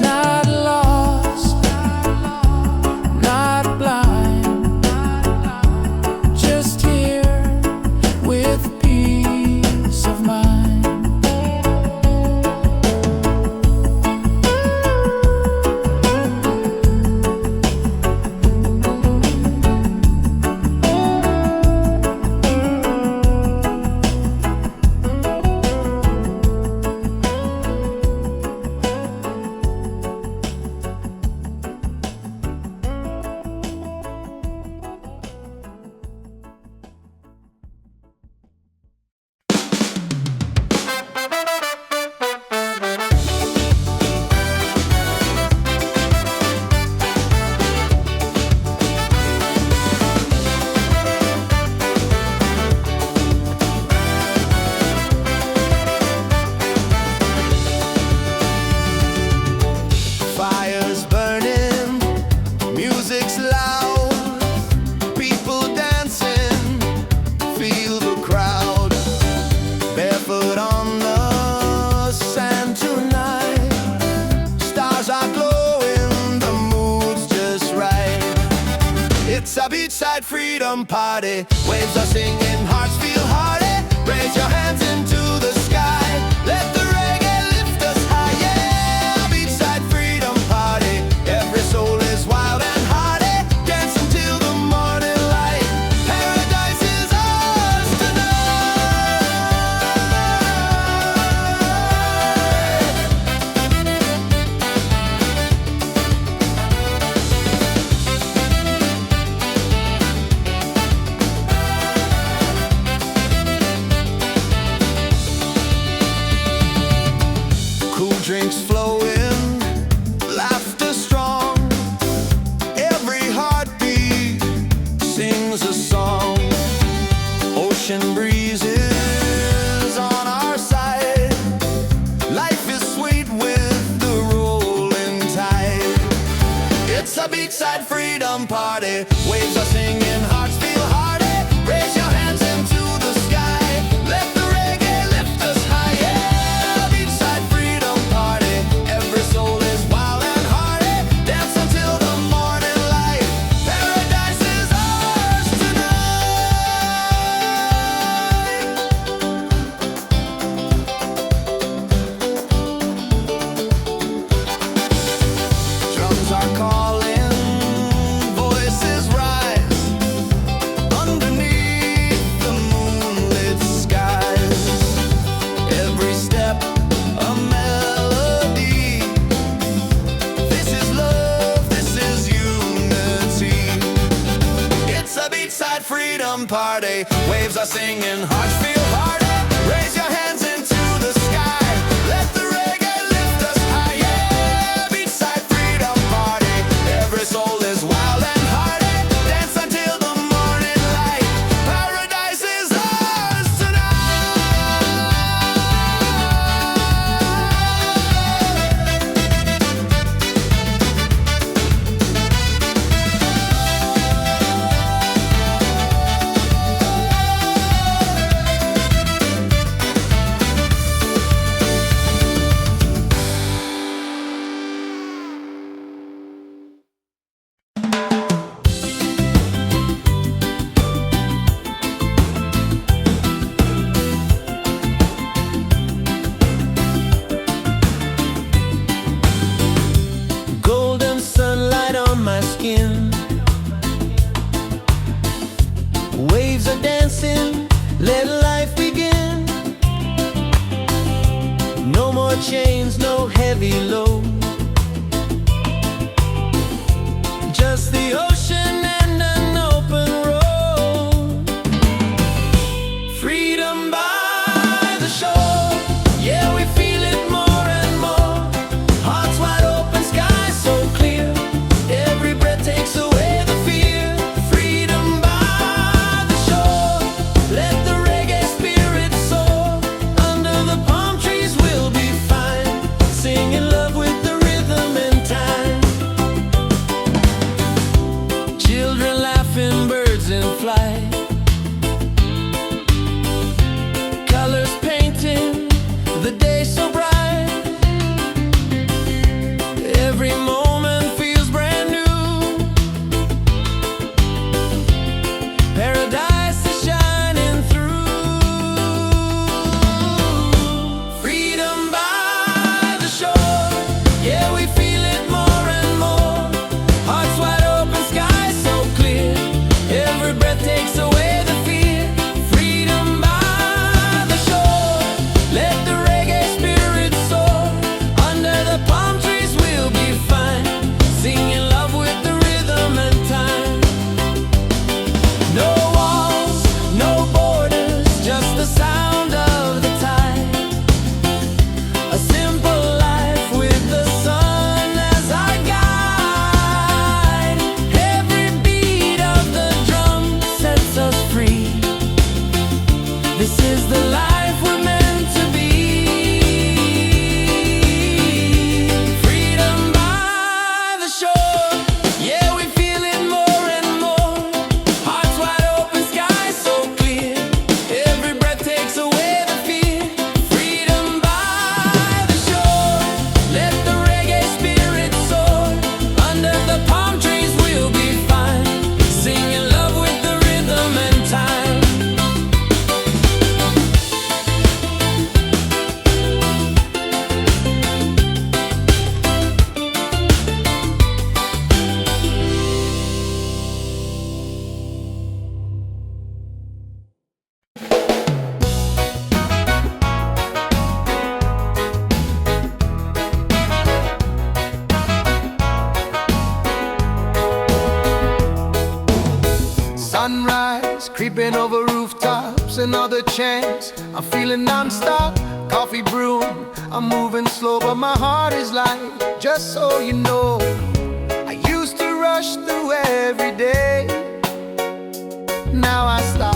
Not lost, not blind, just here with peace of mind. Fires burning, music's loud, people dancing, feel the crowd. Barefoot on the sand tonight, stars are glowing, the mood's just right. It's a beachside freedom party, waves are singing, hearts feel hearty. Raise your hands into the sky, let the reggae lift us high, yeah. Beachside freedom party, every soul is wild and hearty. Dance until the morning light, paradise is ours cool drinks flowing, laughter strong. Every heartbeat sings a song. Ocean breezes on our side. Life is sweet with the rolling tide. It's a beachside freedom party. Waves are singing, hearts feel hearty. Raise your hands into the sky. Let the reggae lift us high, yeah. Beachside freedom party. Every soul is wild and hearty. Dance until the morning light. Paradise is ours tonight. Drums are calling, voices rise underneath the moonlit skies. Every step a melody. This is love, this is unity. It's a beachside freedom party. Waves are singing, hearts feel hearty. Raise your hands into the sky. Let the reggae lift us high, yeah. Beachside freedom party. Every soul is wild and hearty. Dance until the morning light. Paradise is ours golden sunlight on my skin. Waves are dancing, let life begin. No more chains, no heavy load. Just the ocean and an open road. Freedom by the shore, yeah, we feel it more and more. Hearts wide open, sky so clear. Every breath takes away the fear. Freedom by the shore, let the reggae spirit soar. Under the palm trees we'll be fine, singing love with Leaping over rooftops, another chance. I'm feeling non-stop, coffee brewing. I'm moving slow, but my heart is light. Just so you know, I used to rush through every day. Now I stop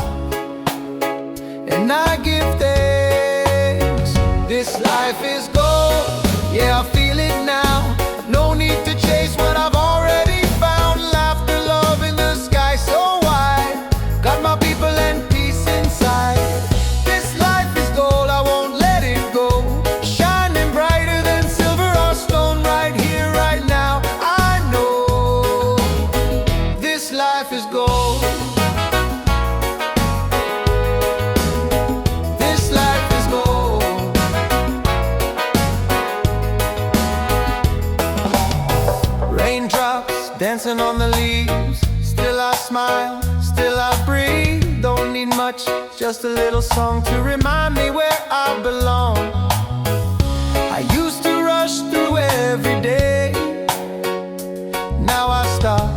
and I give thanks. This life is gold, yeah, I feel it now. No need to chase what I've already found. Laughter, love in the sky so wide. Got my people and peace inside. This life is gold, I won't let it go. Shining brighter than silver or stone. Right here, right now, I know this life is gold. This life is gold. Raindrops dancing on the leaves. Still I smile, still I breathe. Don't need much, just a little song to remind me where I belong. I used to rush through every day. Now I stop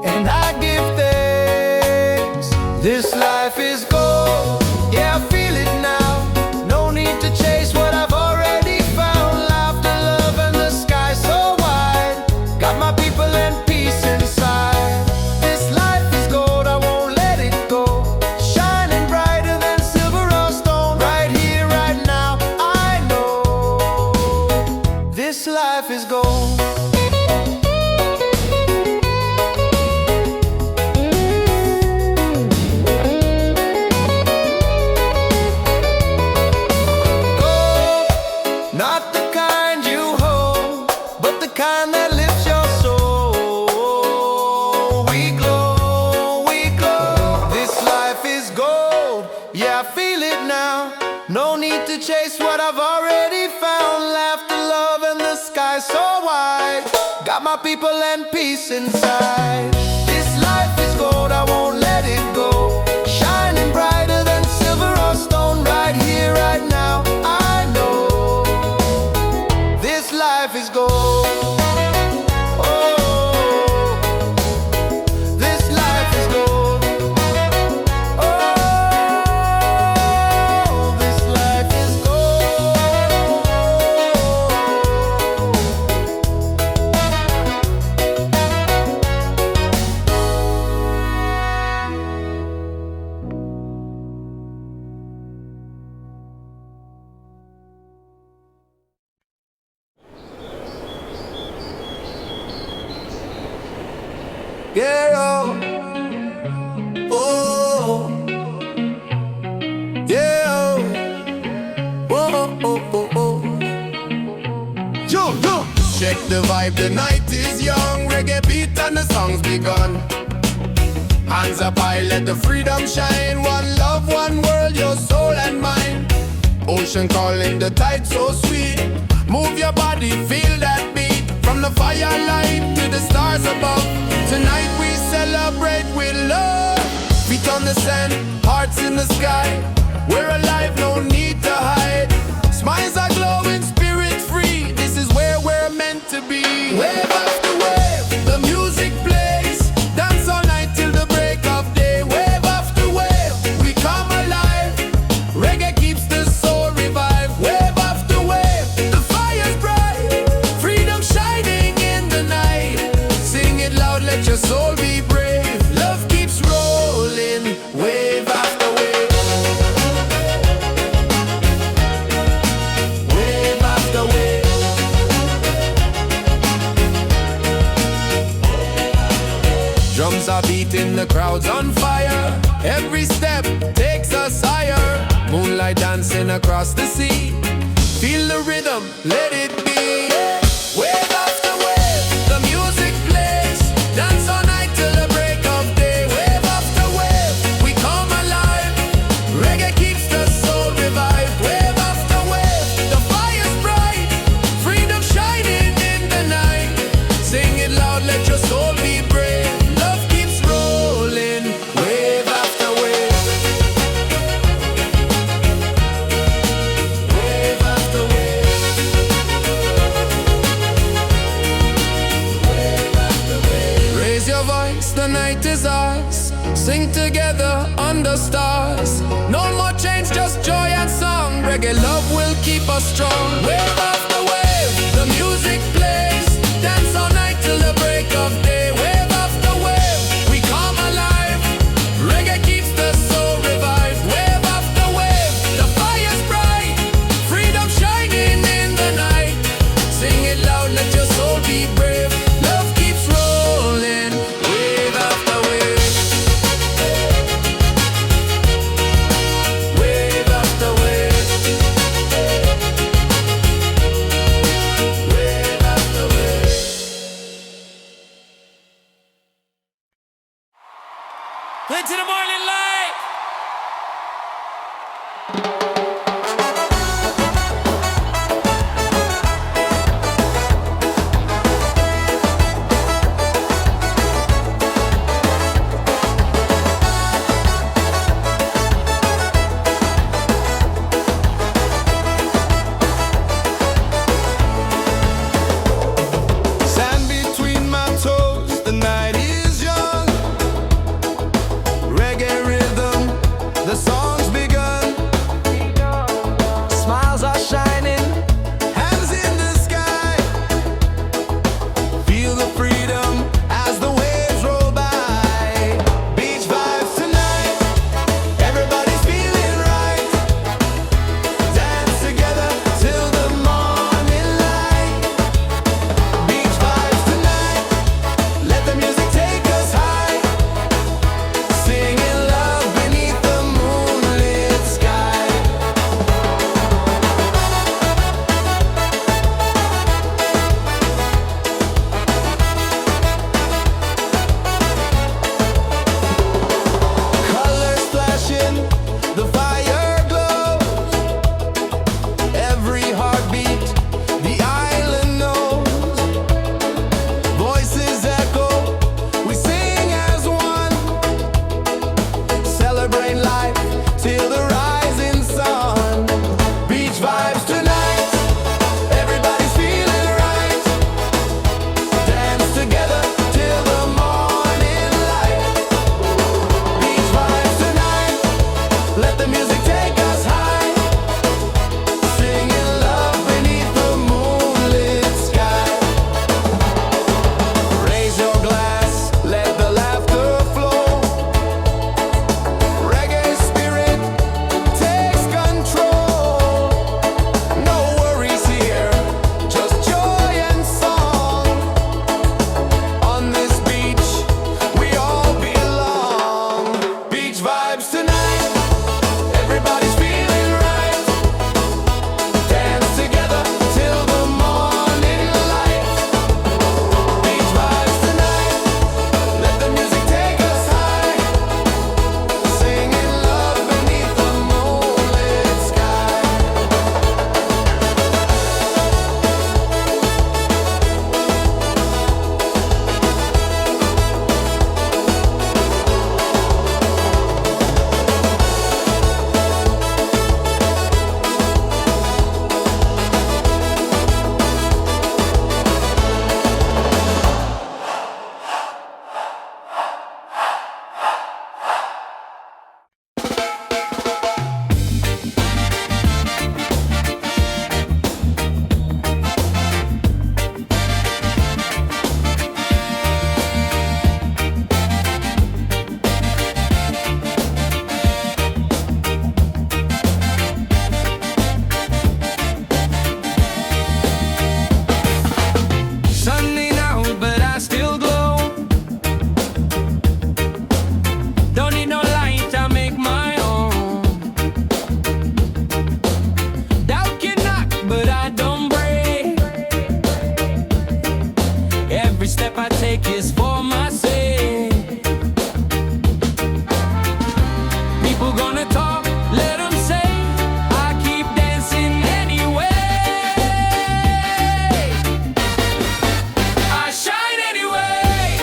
and I give thanks. This life is gold, yeah, I feel it now. No need to chase what I've already found. Laughter, love, and the sky so wide. Got my people and peace inside. This life is gold, I won't let it go. Shining brighter than silver or stone. Right here, right now, I know this life is gold. Not the kind you hold, but the kind that lifts your soul. We glow, we glow. This life is gold, yeah, I feel it now. No need to chase what I've already found. Laughter, love, and the sky so wide. Got my people and peace inside. This life is gold, I won't let it go. Shining brighter than silver or stone. Right here, right now, I know this life is gold. Oh, this life is gold. Oh, this life is gold. Yeah, oh, yeah, oh, oh. Jump. Check the vibe, the night is young. Reggae beat and the song's begun. Hands up high, let the freedom shine. One love, one world, your soul and mine. Ocean calling, the tide so sweet. Move your body, feel that beat. From the firelight to the stars above. Tonight we celebrate with love. Feet on the sand, hearts in the sky. We're alive, no need to hide. Smiles are glowing, spirit free. This is where we're meant to be. Wave after wave, the music plays. Dance all night till the break of day. Wave after wave, we come alive. Reggae keeps the soul revived. Wave after wave, the fire's bright. Freedom shining in the night. Sing it loud, let your soul be brave. Love keeps rolling, wave after wave. Wave after wave. Drums are beating, the crowd's on fire. Every step takes us higher. Moonlight dancing across the sea. Feel the rhythm, let it be. Wave after wave, the music plays. Dance all night till the break of day. Wave after wave, we come alive. Reggae keeps the soul revived. Wave after wave, the fire's bright. Freedom shining in the night. Sing it loud, let your soul be brave. Love keeps rolling, wave after wave. Wave after wave. sing together under stars. No more change, just joy and song. Reggae love will keep us strong. Wave after wave, the music plays. Dance all night till the break of day. Wave after wave, we come alive. Reggae keeps the soul revived. Wave after wave, the fire's bright. Freedom shining in the night. Sing it loud, let your soul be brave. Love keeps rolling. Wave after wave. Wave after wave. Wave after wave. Into the morning light. Sand between my toes, the night is young. Reggae rhythm, the song's begun. Smiles are shining, hands in the sky. Feel the freedom as the waves roll by. Beach vibes tonight, everybody's feeling right. Dance together till the morning light. Beach vibes tonight, let the music take us high. Singing love beneath the moonlit sky. Colors flashing, the fire glows. Every heartbeat, the island knows. Voices echo, we sing as one. Celebrate life till the rising sun. Beach vibes tonight, everybody's feeling right. Dance together till the morning light. Beach vibes tonight, let the music take us high. Singing love beneath the moonlit sky. Raise your glass, let the laughter flow. Reggae spirit takes control. No worries here, just joy and song. On this beach, we all belong. Beach vibes tonight, everybody's feeling right. Dance together till the morning light. Beach vibes tonight, let the music take us high. Singing love beneath the moonlit sky. Sunny now, but I still glow. Don't need no light, I make my own. Doubt can knock, but I don't break. Every step I take is for my sake. People gonna talk, let them say. I keep dancing anyway. I shine anyway,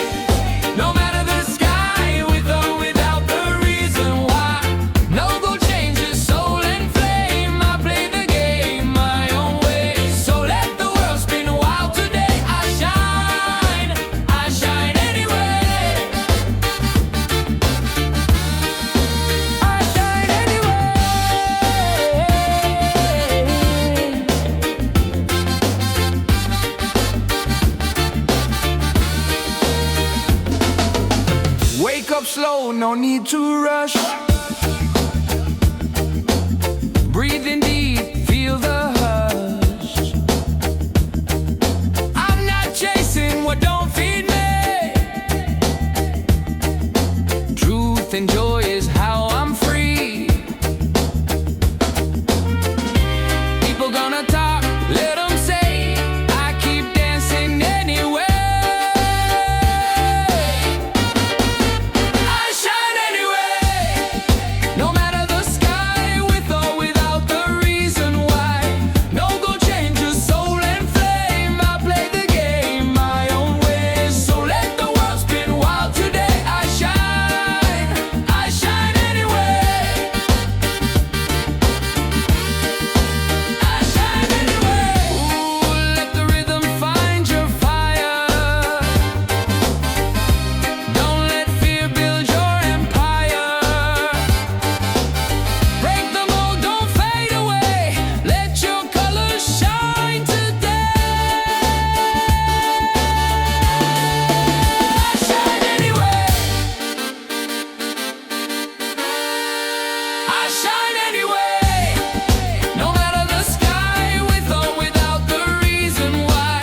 no matter the sky, with or without the reason why. No gold changes, soul and flame. I play the game my own way. So let the world spin wild today. I shine anyway. no need to rush. Breathing deep, feel the hush. I'm not chasing what don't feed me. Truth and joy is how I'm free. People gonna talk, let them say. I keep dancing anyway. I shine anyway. No matter the sky, with or without the reason why. No go change your soul and flame. I play the game my own way. So let the world spin wild today. I shine anyway. I shine anyway. Ooh, let the rhythm find your fire. Don't let fear build your empire. Break the mold, don't fade away. Let your colors shine today. I shine anyway. I shine anyway. No matter the sky, with or without the reason why.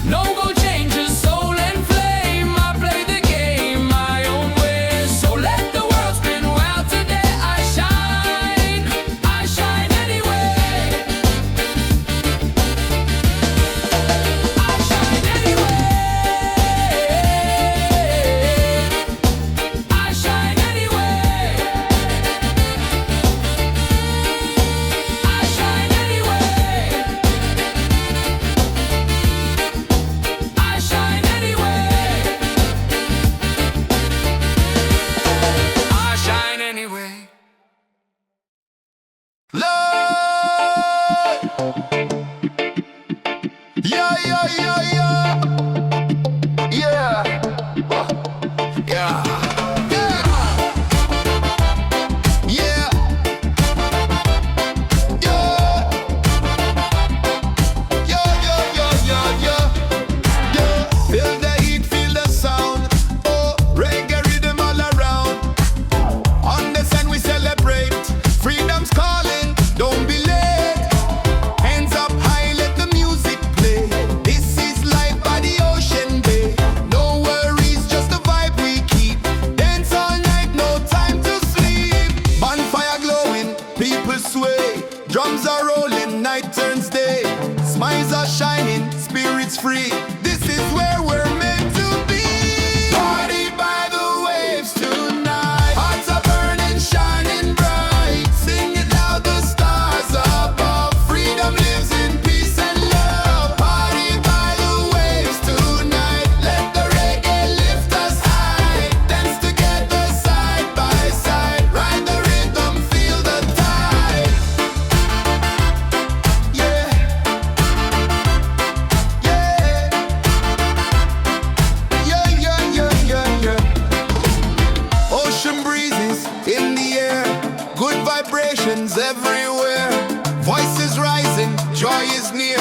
No go change your soul and flame. I play the game my own way. So let the world spin wild today. I shine anyway. I shine anyway. I shine anyway. I shine anyway. I shine anyway. I shine anyway. Lord, yeah, yeah, yeah, yeah, yeah, yeah, yeah, yeah, yeah. Feel the heat, feel the sound. Oh, reggae rhythm all around. On the sun we celebrate. Freedom's calling, don't be late. Hands up high, let the music play. This is life by the ocean bay. No worries, just the vibe we keep. Dance all night, no time to sleep. Bonfire glowing, people sway. Drums are rolling, night turns day. Smiles are shining, spirits free. This is where we're meant to be. Party by the waves tonight. Hearts are burning, shining bright. Sing it loud, the stars above. Freedom lives in peace and love. Party by the waves tonight. Let the reggae lift us high. Dance together side by side. Ride the rhythm, feel the tide. Yeah, yeah, yeah, yeah, yeah, yeah, yeah. Ocean breezes in the air, good vibrations everywhere. Voices rising, joy is near.